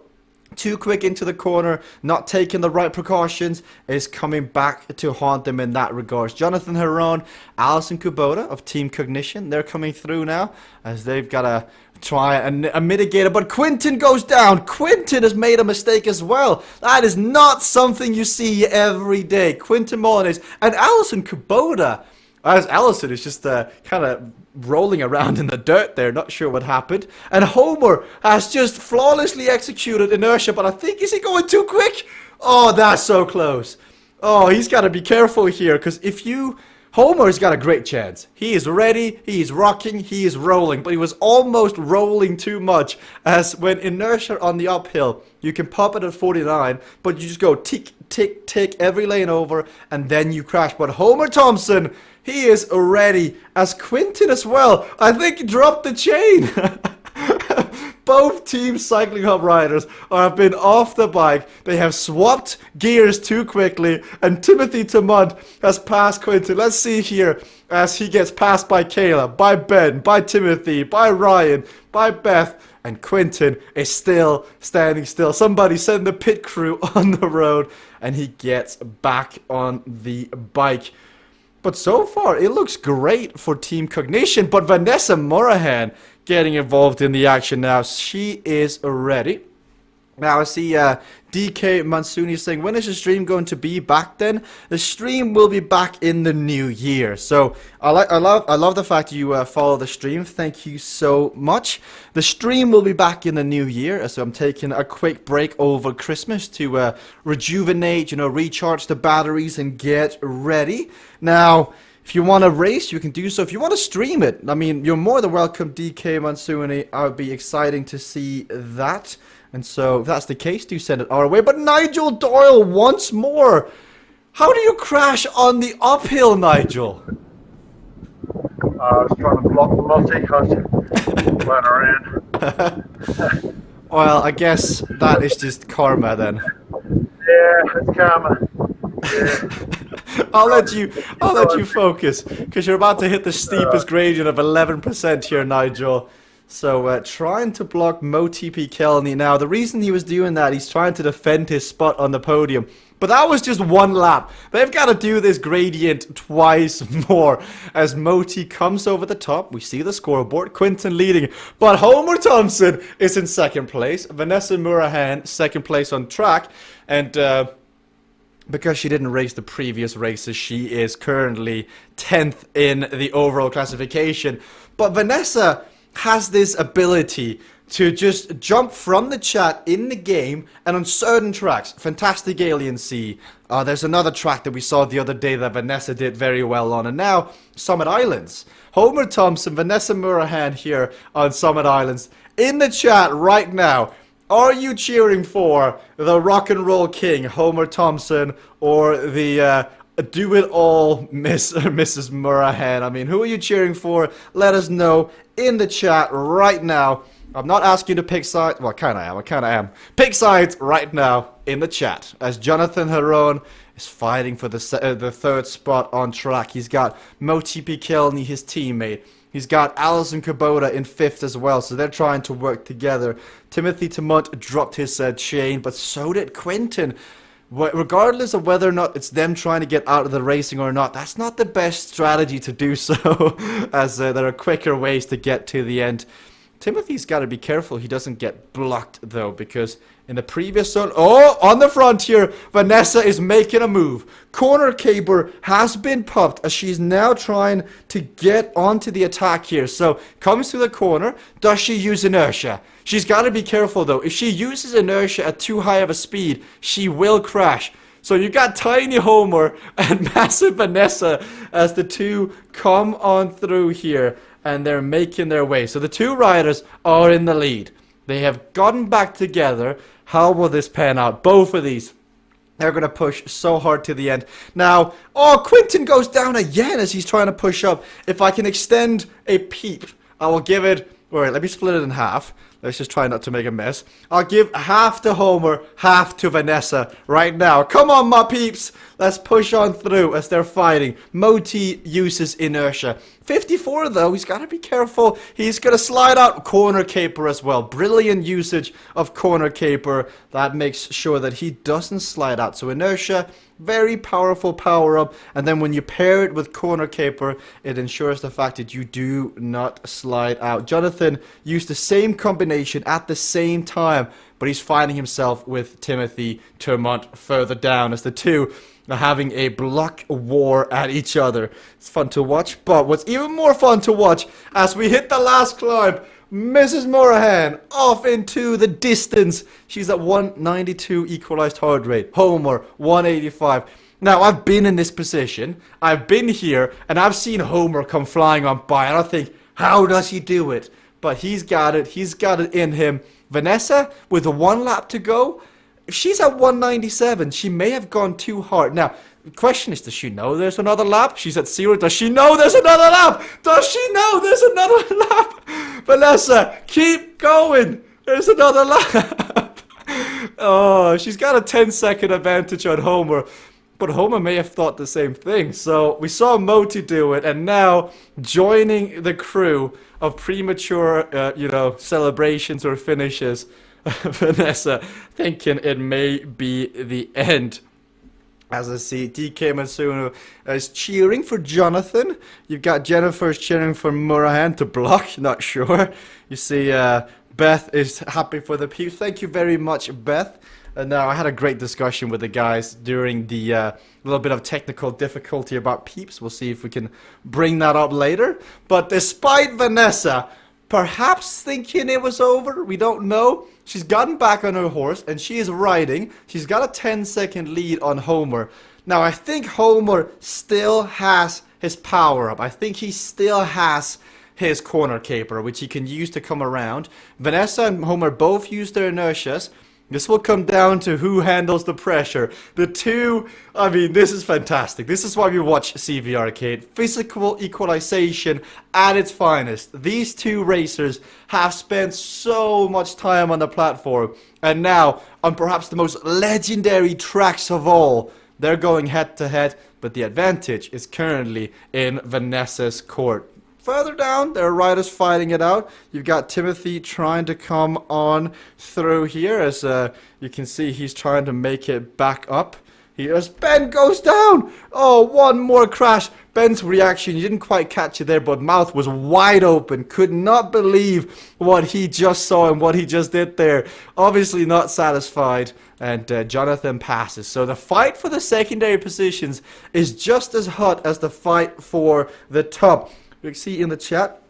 too quick into the corner, not taking the right precautions, is coming back to haunt them in that regards. Jonathan Heron, Alison Kubota of Team Cognition, they're coming through now as they've got to try and mitigate it. But Quinton goes down. Quinton has made a mistake as well. That is not something you see every day. Quinton Molyneux and Alison Kubota. As Allison is just kind of rolling around in the dirt there, not sure what happened. And Homer has just flawlessly executed inertia, but I think, is he going too quick? Oh, that's so close. Oh, he's got to be careful here, because if you... Homer's got a great chance. He is ready, he is rocking, he is rolling, but he was almost rolling too much, as when inertia on the uphill, you can pop it at 49, but you just go tick, tick, tick every lane over, and then you crash. But Homer Thompson, he is ready, as Quinton as well. I think he dropped the chain. Both Team Cycling Hub riders have been off the bike. They have swapped gears too quickly, and Timothy Tamont has passed Quinton. Let's see here as he gets passed by Kayla, by Ben, by Timothy, by Ryan, by Beth, and Quinton is still standing still. Somebody send the pit crew on the road, and he gets back on the bike. But so far, it looks great for Team Cognition, but Vanessa Morahan getting involved in the action now. She is ready. Now I see DK Mansuni saying, when is the stream going to be back then? The stream will be back in the new year. So I love the fact you follow the stream. Thank you so much. The stream will be back in the new year. So I'm taking a quick break over Christmas to rejuvenate, recharge the batteries and get ready. Now, if you want to race, you can do so. If you want to stream it, I mean, you're more than welcome, DK Mansuni. I would be exciting to see that. And so, if that's the case, do send it our way. But Nigel Doyle once more. How do you crash on the uphill, Nigel? I was trying to block the multi because went around. Well, I guess that is just karma then. Yeah, it's karma. Yeah. I'll let you focus, because you're about to hit the steepest gradient of 11% here, Nigel. So trying to block Mo TP Kelney. Now, the reason he was doing that, he's trying to defend his spot on the podium. But that was just one lap. They've got to do this gradient twice more. As Moti comes over the top, we see the scoreboard. Quinton leading. But Homer Thompson is in second place. Vanessa Murahan, second place on track. And because she didn't race the previous races, she is currently 10th in the overall classification. But Vanessa has this ability to just jump from the chat in the game and on certain tracks. Fantastic Alien Sea. There's another track that we saw the other day that Vanessa did very well on. And now, Summit Islands. Homer Thompson, Vanessa Murahan here on Summit Islands. In the chat right now, are you cheering for the rock and roll king, Homer Thompson, or the do-it-all Mrs. Murahan? I mean, who are you cheering for? Let us know in the chat right now. I'm not asking you to pick sides. Well, I kind of am. Pick sides right now in the chat. As Jonathan Heron is fighting for the third spot on track. He's got Moti P. Kelney, his teammate. He's got Alison Kubota in 5th as well, so they're trying to work together. Timothy Tamont dropped his chain, but so did Quinton. Regardless of whether or not it's them trying to get out of the racing or not, that's not the best strategy to do so, as there are quicker ways to get to the end. Timothy's got to be careful he doesn't get blocked, though, because in the previous zone... Oh, on the front here, Vanessa is making a move. Corner caber has been popped as she's now trying to get onto the attack here. So, comes to the corner. Does she use inertia? She's got to be careful, though. If she uses inertia at too high of a speed, she will crash. So you got Tiny Homer and Massive Vanessa as the two come on through here. And they're making their way. So the two riders are in the lead. They have gotten back together. How will this pan out? Both of these, they're going to push so hard to the end. Now, oh, Quinton goes down again as he's trying to push up. If I can extend a peep, I will give it... Wait, let me split it in half. Let's just try not to make a mess. I'll give half to Homer, half to Vanessa right now. Come on, my peeps. Let's push on through as they're fighting. Moti uses inertia. 54 though, he's got to be careful. He's going to slide out corner caper as well. Brilliant usage of corner caper. That makes sure that he doesn't slide out. So inertia, very powerful power up. And then when you pair it with corner caper, it ensures the fact that you do not slide out. Jonathan used the same combination at the same time, but he's finding himself with Timothy Termont further down as the two are having a block war at each other. It's fun to watch, but what's even more fun to watch as we hit the last climb, Mrs. Morahan off into the distance. She's at 192 equalized heart rate. Homer, 185. Now, I've been in this position. I've been here, and I've seen Homer come flying on by, and I think, how does he do it? But he's got it. He's got it in him. Vanessa, with 1 lap to go, if she's at 197, she may have gone too hard. Now, the question is, does she know there's another lap? She's at 0. Does she know there's another lap? Does she know there's another lap? Vanessa, keep going. There's another lap. Oh, she's got a 10-second advantage on Homer. But Homer may have thought the same thing. So we saw Moti do it, and now joining the crew of premature, celebrations or finishes. Vanessa thinking it may be the end. As I see, DK Matsuno is cheering for Jonathan. You've got Jennifer's cheering for Morahan to block. Not sure. You see, Beth is happy for the peeps. Thank you very much, Beth. Now, I had a great discussion with the guys during the little bit of technical difficulty about peeps. We'll see if we can bring that up later. But despite Vanessa perhaps thinking it was over, we don't know, she's gotten back on her horse and she is riding. She's got a 10-second lead on Homer. Now, I think Homer still has his power up. I think he still has his corner caper, which he can use to come around. Vanessa and Homer both use their inertias. This will come down to who handles the pressure. The two, I mean, this is fantastic. This is why we watch CVRcade. Physical equalization at its finest. These two racers have spent so much time on the platform. And now, on perhaps the most legendary tracks of all, they're going head to head. But the advantage is currently in Vanessa's court. Further down, there are riders fighting it out. You've got Timothy trying to come on through here. As you can see, he's trying to make it back up. As Ben goes down. Oh, one more crash. Ben's reaction, you didn't quite catch it there, but mouth was wide open. Could not believe what he just saw and what he just did there. Obviously not satisfied. And Jonathan passes. So the fight for the secondary positions is just as hot as the fight for the top. You can see in the chat,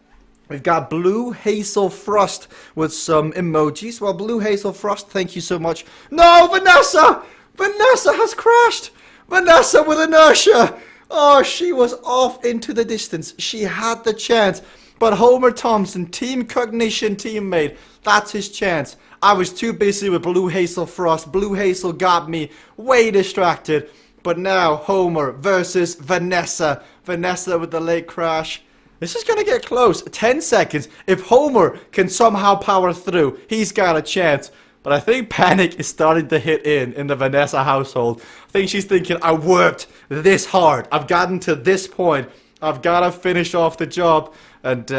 we've got Blue Hazel Frost with some emojis. Well, Blue Hazel Frost, thank you so much. No, Vanessa! Vanessa has crashed! Vanessa with inertia! Oh, she was off into the distance. She had the chance. But Homer Thompson, Team Cognition teammate, that's his chance. I was too busy with Blue Hazel Frost. Blue Hazel got me way distracted. But now, Homer versus Vanessa. Vanessa with the late crash. This is going to get close. 10 seconds. If Homer can somehow power through, he's got a chance. But I think panic is starting to hit in the Vanessa household. I think she's thinking, I worked this hard. I've gotten to this point. I've got to finish off the job. And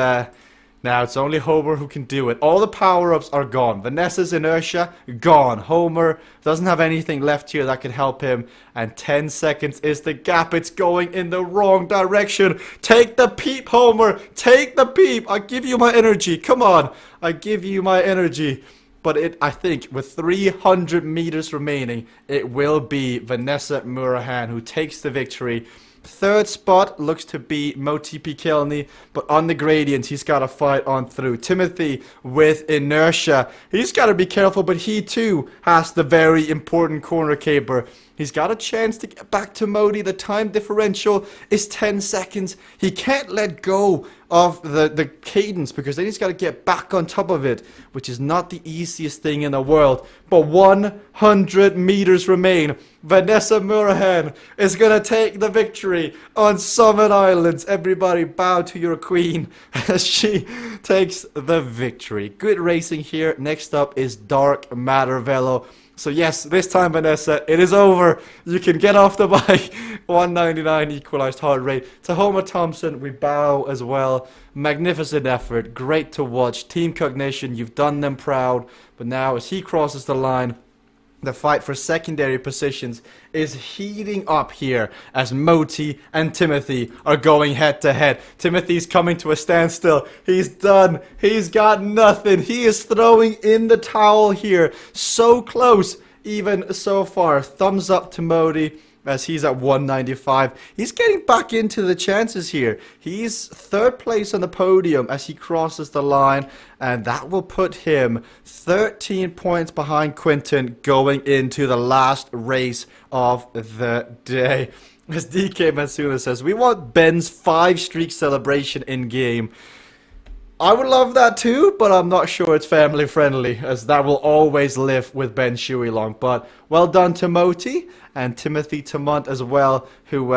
now it's only Homer who can do it. All the power-ups are gone. Vanessa's inertia, gone. Homer doesn't have anything left here that can help him. And 10 seconds is the gap. It's going in the wrong direction. Take the peep, Homer. Take the peep. I give you my energy. Come on. I give you my energy. But I think with 300 meters remaining, it will be Vanessa Morahan who takes the victory. Third spot looks to be Moti Pikelny, but on the gradient, he's got to fight on through. Timothy with inertia. He's got to be careful, but he too has the very important corner caper. He's got a chance to get back to Moti. The time differential is 10 seconds. He can't let go of the cadence, because then he's got to get back on top of it, which is not the easiest thing in the world. But 100 meters remain. Vanessa Murahan is going to take the victory on Summit Islands. Everybody bow to your queen as she takes the victory. Good racing here. Next up is Dark Matter Velo. So yes, this time, Vanessa, it is over. You can get off the bike. 199 equalized heart rate. To Homer Thompson, we bow as well. Magnificent effort. Great to watch. Team Cognition, you've done them proud. But now as he crosses the line, the fight for secondary positions is heating up here as Moti and Timothy are going head to head. Timothy's coming to a standstill. He's done. He's got nothing. He is throwing in the towel here. So close, even so far. Thumbs up to Moti as he's at 195. He's getting back into the chances here. He's third place on the podium as he crosses the line, and that will put him 13 points behind Quinton going into the last race of the day. As DK Mansuna says, we want Ben's 5-streak celebration in game. I would love that too, but I'm not sure it's family friendly, as that will always live with Ben Shuilong. But well done to Moti and Timothy Tamont as well, who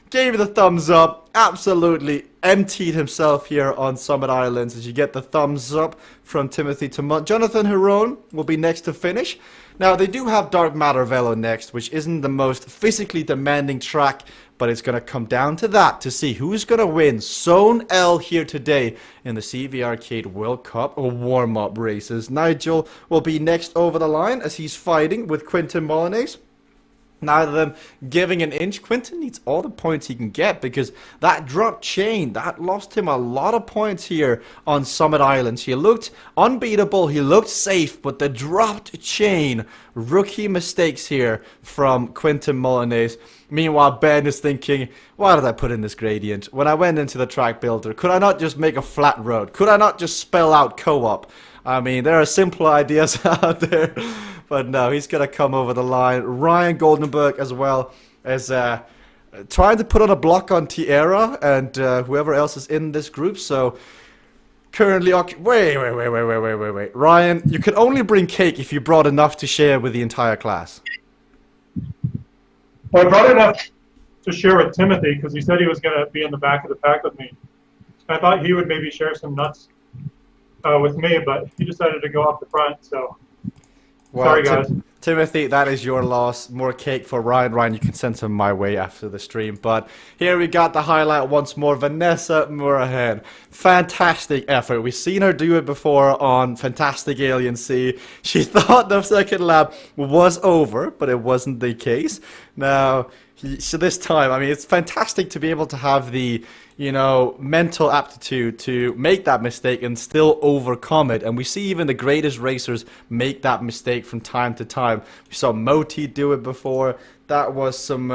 gave the thumbs up, absolutely emptied himself here on Summit Islands, as you get the thumbs up from Timothy Tamont. Jonathan Huron will be next to finish. Now, they do have Dark Matter Velo next, which isn't the most physically demanding track, but it's going to come down to that to see who's going to win Zone L here today in the CVRcade World Cup warm-up races. Nigel will be next over the line as he's fighting with Quinton Molyneux. Neither of them giving an inch. Quinton needs all the points he can get, because that drop chain, that lost him a lot of points here on Summit Islands. He looked unbeatable, he looked safe, but the dropped chain, rookie mistakes here from Quinton Molyneux. Meanwhile, Ben is thinking, why did I put in this gradient? When I went into the track builder, could I not just make a flat road? Could I not just spell out co-op? I mean, there are simpler ideas out there. But no, he's going to come over the line. Ryan Goldenberg as well as trying to put on a block on Tierra and whoever else is in this group. So currently, wait. Ryan, you can only bring cake if you brought enough to share with the entire class. Well, I brought enough to share with Timothy because he said he was going to be in the back of the pack with me. I thought he would maybe share some nuts with me, but he decided to go off the front, so... Well, sorry, guys. Timothy, that is your loss. More cake for Ryan. Ryan, you can send some my way after the stream. But here we got the highlight once more. Vanessa Murahan. Fantastic effort. We've seen her do it before on Fantastic Alien Sea. She thought the second lap was over, but it wasn't the case. Now, so this time, I mean, it's fantastic to be able to have the, you know, mental aptitude to make that mistake and still overcome it. And we see even the greatest racers make that mistake from time to time. We saw Moti do it before. That was some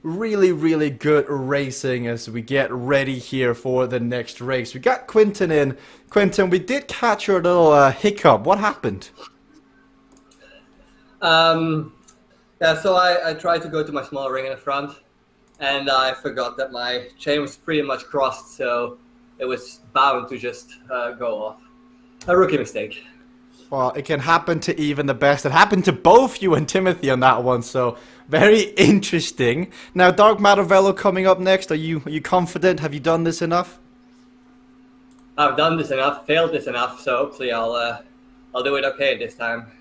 really, really good racing as we get ready here for the next race. We got Quinton in. Quinton, we did catch your little hiccup. What happened? Yeah, so I tried to go to my small ring in the front, and I forgot that my chain was pretty much crossed, so it was bound to just go off. A rookie mistake. Well, it can happen to even the best. It happened to both you and Timothy on that one, so very interesting. Now, Dark Matter Velo coming up next. Are you confident? Have you done this enough? I've done this enough, failed this enough, so hopefully I'll do it okay this time.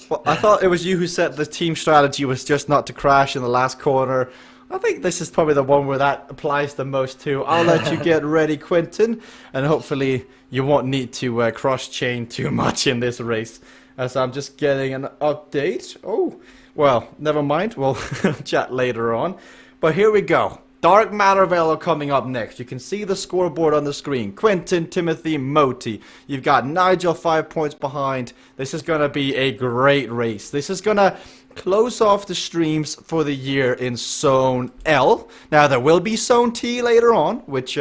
Well, I thought it was you who said the team strategy was just not to crash in the last corner. I think this is probably the one where that applies the most to. I'll let you get ready, Quinton, and hopefully you won't need to cross-chain too much in this race, as I'm just getting an update. Oh, well, never mind. We'll chat later on. But here we go. Dark Matter Velo coming up next. You can see the scoreboard on the screen. Quinton, Timothy, Moti. You've got Nigel 5 points behind. This is going to be a great race. This is going to close off the streams for the year in Zone L. Now, there will be Zone T later on, which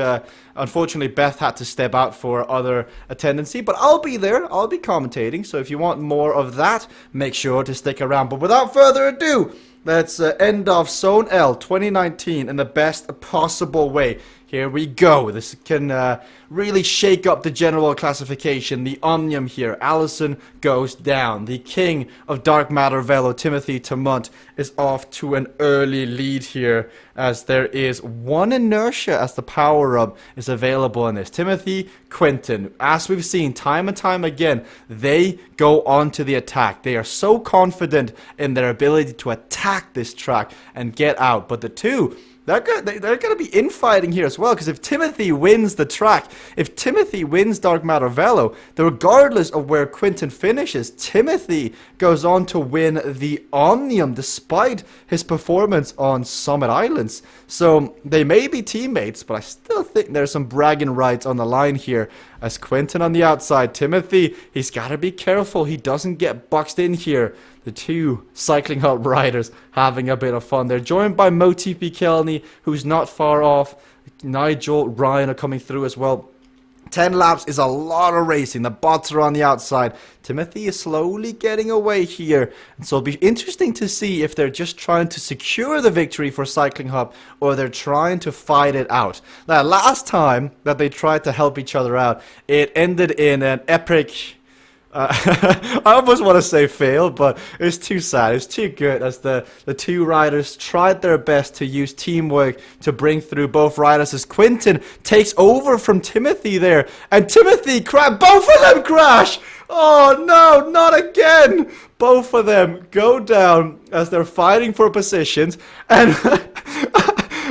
unfortunately Beth had to step out for other attendancy. But I'll be there. I'll be commentating. So if you want more of that, make sure to stick around. But without further ado, let's end off Zone L 2019 in the best possible way. Here we go. This can really shake up the general classification. The Omnium here. Allison goes down. The king of Dark Matter Velo, Timothy Tamont, is off to an early lead here, as there is one inertia as the power-up is available in this. Timothy, Quentin, as we've seen time and time again, they go on to the attack. They are so confident in their ability to attack this track and get out. But the two, they're going to be infighting here as well, because if Timothy wins the track, if Timothy wins Dark Matter Velo, then regardless of where Quentin finishes, Timothy goes on to win the Omnium despite his performance on Summit Islands. So they may be teammates, but I still think there's some bragging rights on the line here. As Quentin on the outside, Timothy, he's got to be careful he doesn't get boxed in here. The two Cycling Hub riders having a bit of fun. They're joined by Moti Pikelny, who's not far off. Nigel, Ryan are coming through as well. 10 laps is a lot of racing. The bots are on the outside. Timothy is slowly getting away here. And so it'll be interesting to see if they're just trying to secure the victory for Cycling Hub or they're trying to fight it out. Now, last time that they tried to help each other out, it ended in an epic... I almost want to say fail, but it's too sad. It's too good as the two riders tried their best to use teamwork to bring through both riders as Quentin takes over from Timothy there. And Timothy both of them crash! Oh no, not again! Both of them go down as they're fighting for positions, and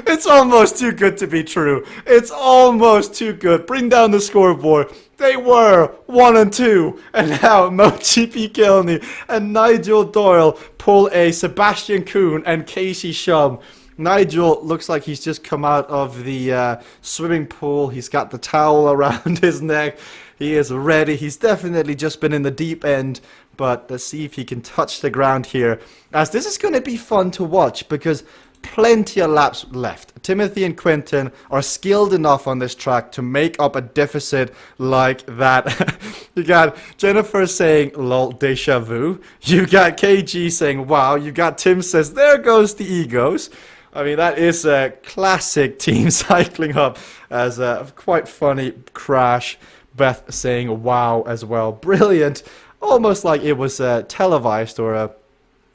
it's almost too good to be true. It's almost too good. Bring down the scoreboard. They were 1 and 2, and now Moti Pikelny and Nigel Doyle pull a Sebastian Kuhn and Casey Shum. Nigel looks like he's just come out of the swimming pool. He's got the towel around his neck. He is ready. He's definitely just been in the deep end, but let's see if he can touch the ground here, as this is going to be fun to watch because plenty of laps left. Timothy and Quentin are skilled enough on this track to make up a deficit like that. You got Jennifer saying, lol, deja vu. You got KG saying, wow. You got Tim says, there goes the egos. I mean, that is a classic Team Cycling Hub as a quite funny crash. Beth saying, wow, as well. Brilliant. Almost like it was televised or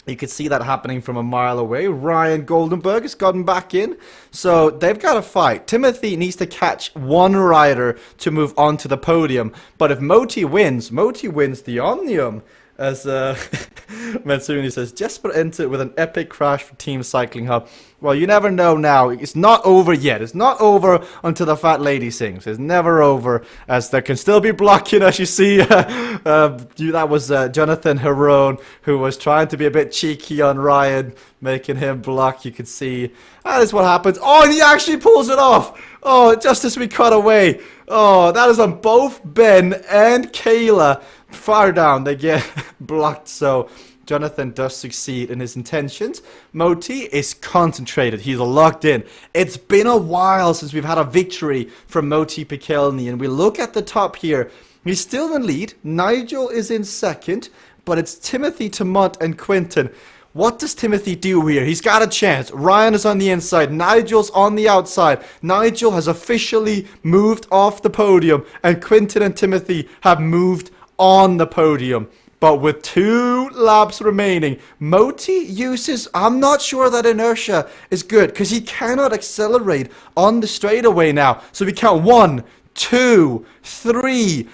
you could see that happening from a mile away. Ryan Goldenberg has gotten back in. So they've got to fight. Timothy needs to catch one rider to move on to the podium. But if Moti wins the Omnium. As Matsuni says, Jesper entered with an epic crash for Team Cycling Hub. Well, you never know now. It's not over yet. It's not over until the fat lady sings. It's never over, as there can still be blocking, as you see. That was Jonathan Herone, who was trying to be a bit cheeky on Ryan, making him block. You could see that is what happens. Oh, and he actually pulls it off. Oh, just as we cut away. Oh, that is on both Ben and Kayla. Far down, they get blocked, so Jonathan does succeed in his intentions. Moti is concentrated. He's locked in. It's been a while since we've had a victory from Moti Pikelny, and we look at the top here. He's still in lead. Nigel is in second, but it's Timothy, Tamont, and Quentin. What does Timothy do here? He's got a chance. Ryan is on the inside. Nigel's on the outside. Nigel has officially moved off the podium, and Quentin and Timothy have moved on the podium. But with 2 laps remaining, Moti uses, I'm not sure that inertia is good because he cannot accelerate on the straightaway now. So we count 1, 2, 3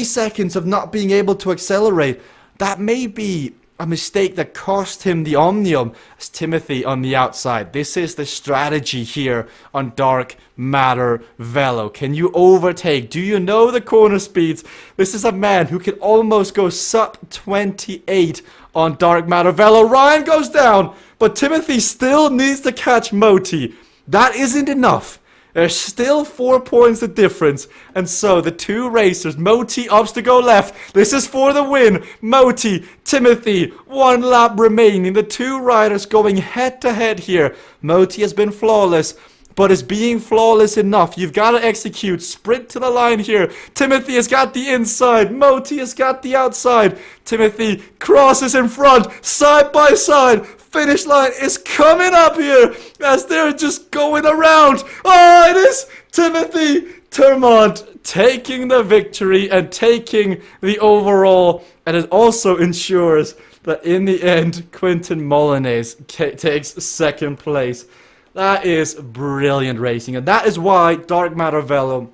seconds of not being able to accelerate. That may be a mistake that cost him the Omnium as Timothy on the outside. This is the strategy here on Dark Matter Velo. Can you overtake? Do you know the corner speeds? This is a man who can almost go sub 28 on Dark Matter Velo. Ryan goes down, but Timothy still needs to catch Moti. That isn't enough. There's still 4 points of difference. And so the 2 racers, Moti opts to go left. This is for the win. Moti, Timothy, 1 lap remaining. The 2 riders going head to head here. Moti has been flawless. But is being flawless enough? You've got to execute. Sprint to the line here. Timothy has got the inside. Moti has got the outside. Timothy crosses in front. Side by side. Finish line is coming up here as they're just going around. Oh, it is Timothy Termont taking the victory and taking the overall, and it also ensures that in the end, Quentin Molyneux takes second place. That is brilliant racing, and that is why Dark Matter Velo,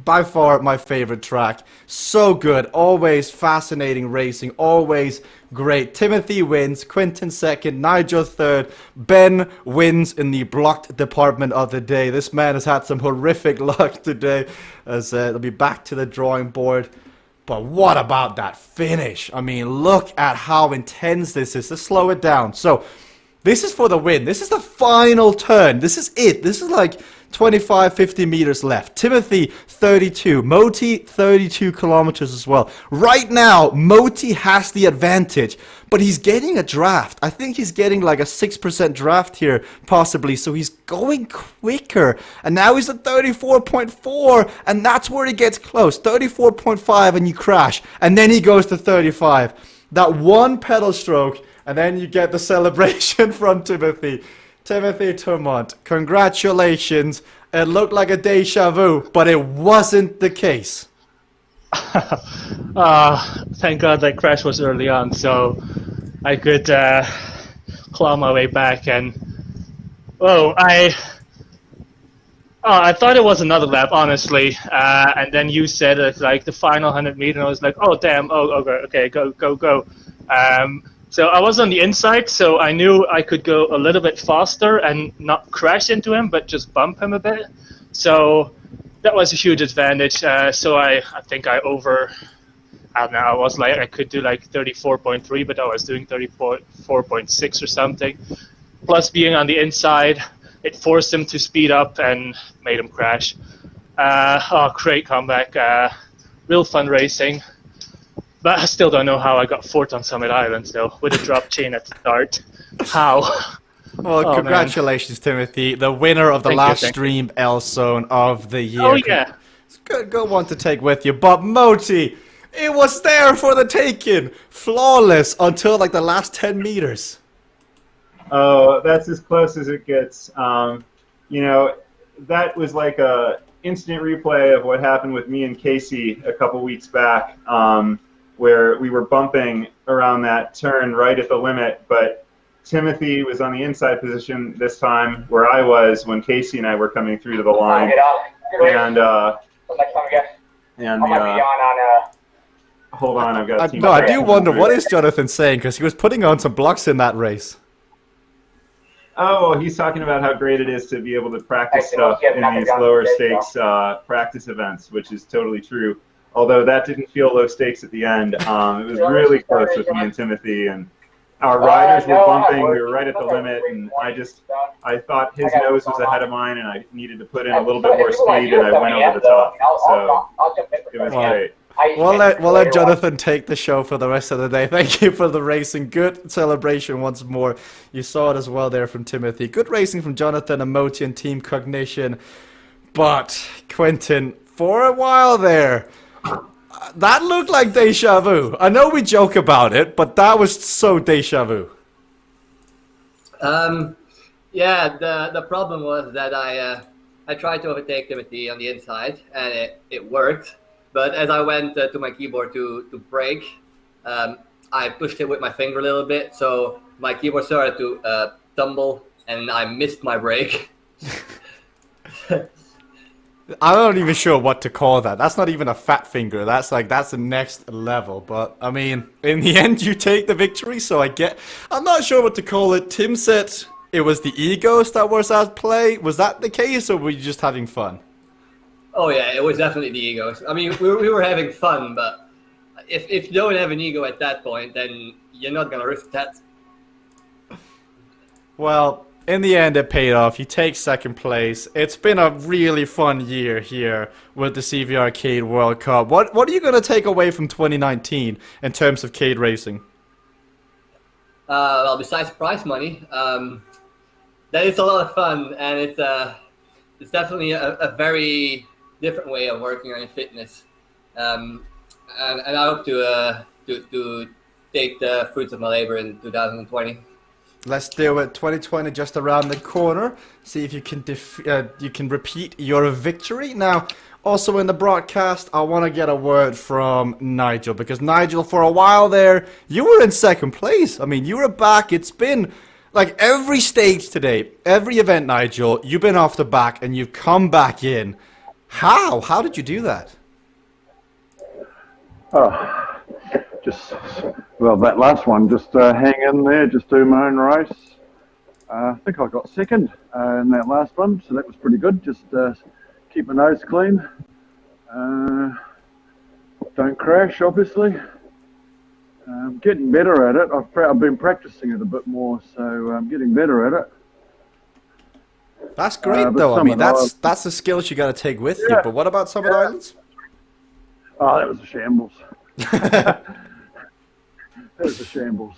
by far my favorite track. So good, always fascinating racing, always great. Timothy wins, Quentin second, Nigel third, Ben wins in the blocked department of the day. This man has had some horrific luck today, as they'll be back to the drawing board. But what about that finish? I mean, look at how intense this is. Let's slow it down. So, this is for the win. This is the final turn. This is it. This is like 25, 50 meters left. Timothy, 32. Moti, 32 kilometers as well. Right now, Moti has the advantage, but he's getting a draft. I think he's getting like a 6% draft here, possibly, so he's going quicker. And now he's at 34.4, and that's where he gets close. 34.5, and you crash. And then he goes to 35. That one pedal stroke, and then you get the celebration from Timothy. Timothy Termont, congratulations. It looked like a deja vu, but it wasn't the case. Thank God that crash was early on, so I could claw my way back. And I thought it was another lap, honestly. And then you said it's like the final 100 meters, and I was like, oh damn, okay, go. So I was on the inside, so I knew I could go a little bit faster and not crash into him, but just bump him a bit. So that was a huge advantage. So I think I don't know, I was like, I could do like 34.3, but I was doing 34.6 or something. Plus being on the inside, it forced him to speed up and made him crash. Great comeback. Real fun racing. But I still don't know how I got fourth on Summit Island, though, with a drop chain at the start. How? Well, congratulations, man. Timothy, the winner of the last stream L Zone of the year. Oh, yeah. It's a good one to take with you. But Moti, it was there for the taking. Flawless until like the last 10 meters. Oh, that's as close as it gets. You know, that was like a instant replay of what happened with me and Casey a couple weeks back. Where we were bumping around that turn right at the limit, but Timothy was on the inside position this time where I was when Casey and I were coming through to the line. And hold on, I've got a team. No, I do wonder, what is Jonathan saying? Because he was putting on some blocks in that race. Oh, he's talking about how great it is to be able to practice stuff in these lower stakes practice events, which is totally true. Although that didn't feel low stakes at the end. It was really close with me and Timothy, and our riders were bumping. We were right at the limit, and I thought his nose was ahead of mine, and I needed to put in a little bit more speed, and I went over the top. So it was great. We'll let Jonathan take the show for the rest of the day. Thank you for the racing. Good celebration once more. You saw it as well there from Timothy. Good racing from Jonathan and Moti and Team Cognition. But Quentin, for a while there, that looked like deja vu. I know we joke about it, but that was so deja vu. Yeah, the problem was that I tried to overtake Timothy on the inside, and it worked. But as I went to my keyboard to brake, I pushed it with my finger a little bit, so my keyboard started to tumble, and I missed my brake. I'm not even sure what to call that. That's not even a fat finger. That's the next level. But I mean, in the end, you take the victory. So I'm not sure what to call it. Tim said it was the egos that was at play. Was that the case, or were you just having fun? Oh yeah, it was definitely the egos. I mean, we were having fun, but if you don't have an ego at that point, then you're not gonna risk that. Well, in the end, it paid off. You take second place. It's been a really fun year here with the CVRcade World Cup. What are you going to take away from 2019 in terms of Cade racing? Well, besides prize money, that is a lot of fun, and it's definitely a very different way of working on your fitness. And I hope to take the fruits of my labor in 2020. Let's do it. 2020 just around the corner. See if you can you can repeat your victory. Now, also in the broadcast, I want to get a word from Nigel, because Nigel, for a while there, you were in second place. I mean, you were back. It's been like every stage today, every event, Nigel, you've been off the back and you've come back in. How? How did you do that? Oh, well, that last one, just hang in there, just do my own race. I think I got second in that last one, so that was pretty good. Just keep my nose clean. Don't crash, obviously. I'm getting better at it. I've been practicing it a bit more, so I'm getting better at it. That's great, though. I mean, that's the skills you got to take with you. But what about Summit Islands? Oh, that was a shambles. That was a shambles.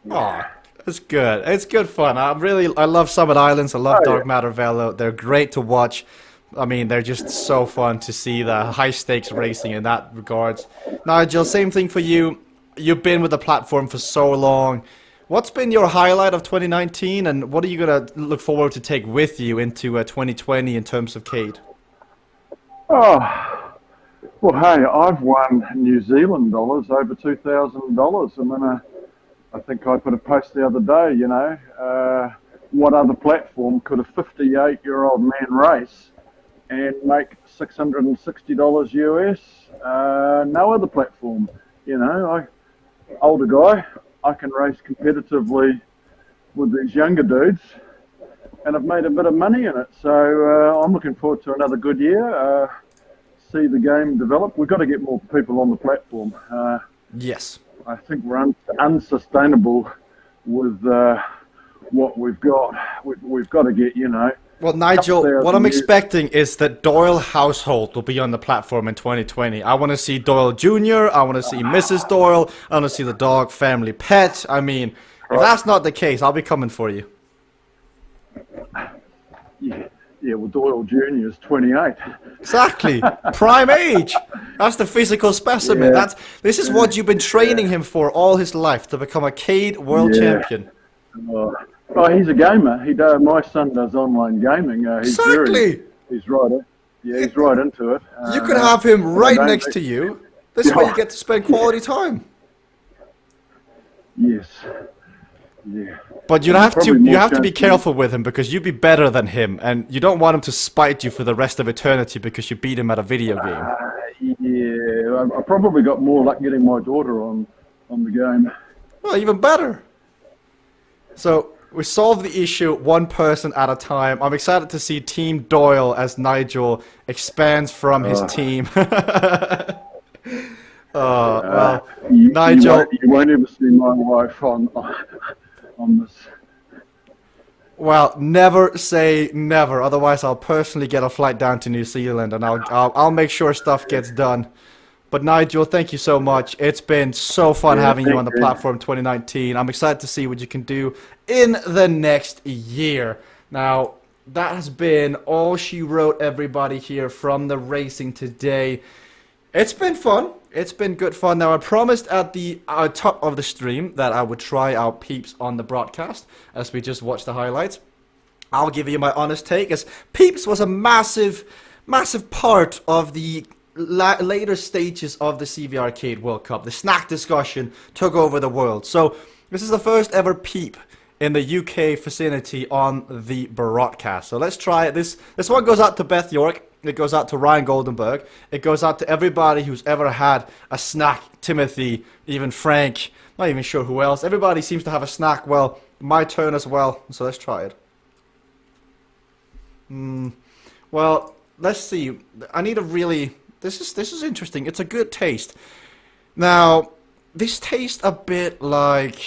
Oh, it's good. It's good fun. I love Summit Islands. I love Dark Matter Velo. They're great to watch. I mean, they're just so fun to see the high stakes racing in that regards. Nigel, same thing for you. You've been with the platform for so long. What's been your highlight of 2019, and what are you going to look forward to take with you into 2020 in terms of Cade? Oh, well, hey, I've won New Zealand dollars, over $2,000. I mean, I think I put a post the other day, you know, what other platform could a 58-year-old man race and make $660 US? No other platform, you know. Older guy, I can race competitively with these younger dudes, and I've made a bit of money in it. So I'm looking forward to another good year. See the game develop. We've got to get more people on the platform. Yes. I think we're unsustainable with what we've got. We've got to get, you know. Well, Nigel, what I'm expecting is that Doyle household will be on the platform in 2020. I want to see Doyle Jr., I want to see Mrs. Doyle, I want to see the dog family pet. I mean, if that's not the case, I'll be coming for you. Yeah, well, Doyle Jr. is 28. Exactly. Prime age. That's the physical specimen. Yeah. This is what you've been training him for all his life, to become a Cade world champion. Oh, he's a gamer. My son does online gaming. Exactly. He's right. He's right into it. You could have him right next to you. This way you get to spend quality time. Yes. Yeah. But you have to be careful with him, because you'd be better than him, and you don't want him to spite you for the rest of eternity because you beat him at a video game. Yeah, I probably got more luck getting my daughter on the game. Well, even better. So we solve the issue one person at a time. I'm excited to see Team Doyle as Nigel expands from his team. Well, Nigel, you won't ever see my wife on this. Well, never say never. Otherwise, I'll personally get a flight down to New Zealand, and I'll make sure stuff gets done. But Nigel, thank you so much. It's been so fun having you on the platform 2019. I'm excited to see what you can do in the next year. Now, that has been all she wrote, everybody here from the racing today. It's been fun. It's been good fun. Now, I promised at the top of the stream that I would try out Peeps on the broadcast as we just watched the highlights. I'll give you my honest take, as Peeps was a massive part of the later stages of the CVRcade World Cup. The snack discussion took over the world. So this is the first ever Peep in the UK vicinity on the broadcast. So let's try it. This one goes out to Beth York. It goes out to Ryan Goldenberg. It goes out to everybody who's ever had a snack. Timothy, even Frank, not even sure who else. Everybody seems to have a snack. Well, my turn as well. So let's try it. Well, let's see. I need a really... This is interesting. It's a good taste. Now, this tastes a bit like...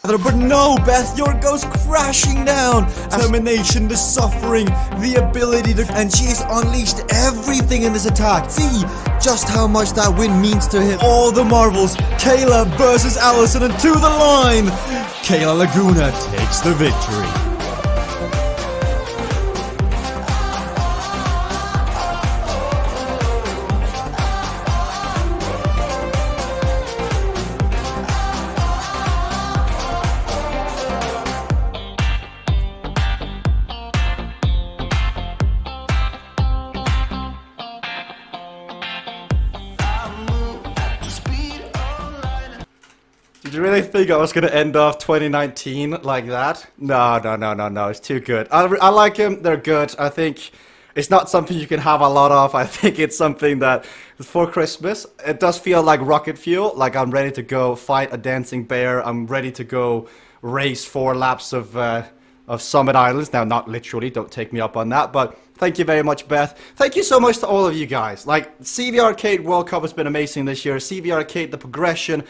But no, Beth, your goes crashing down. Determination, the suffering, the ability to... And she's unleashed everything in this attack. See just how much that win means to him. All the marbles. Kayla versus Allison, and to the line. Kayla Laguna takes the victory. Did you really think I was going to end off 2019 like that? No, it's too good. I like them, they're good. I think it's not something you can have a lot of. I think it's something that, for Christmas, it does feel like rocket fuel, like I'm ready to go fight a dancing bear, I'm ready to go race 4 laps of Summit Islands. Now, not literally, don't take me up on that, but thank you very much, Beth. Thank you so much to all of you guys. Like, CVRcade World Cup has been amazing this year. CVRcade, the progression.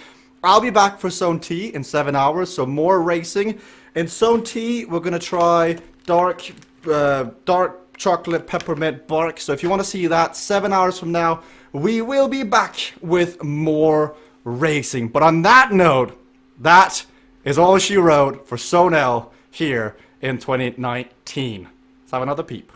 I'll be back for Zone T in 7 hours, so more racing. In Zone T, we're going to try dark chocolate peppermint bark. So if you want to see that, 7 hours from now, we will be back with more racing. But on that note, that is all she wrote for Zone L here in 2019. Let's have another peep.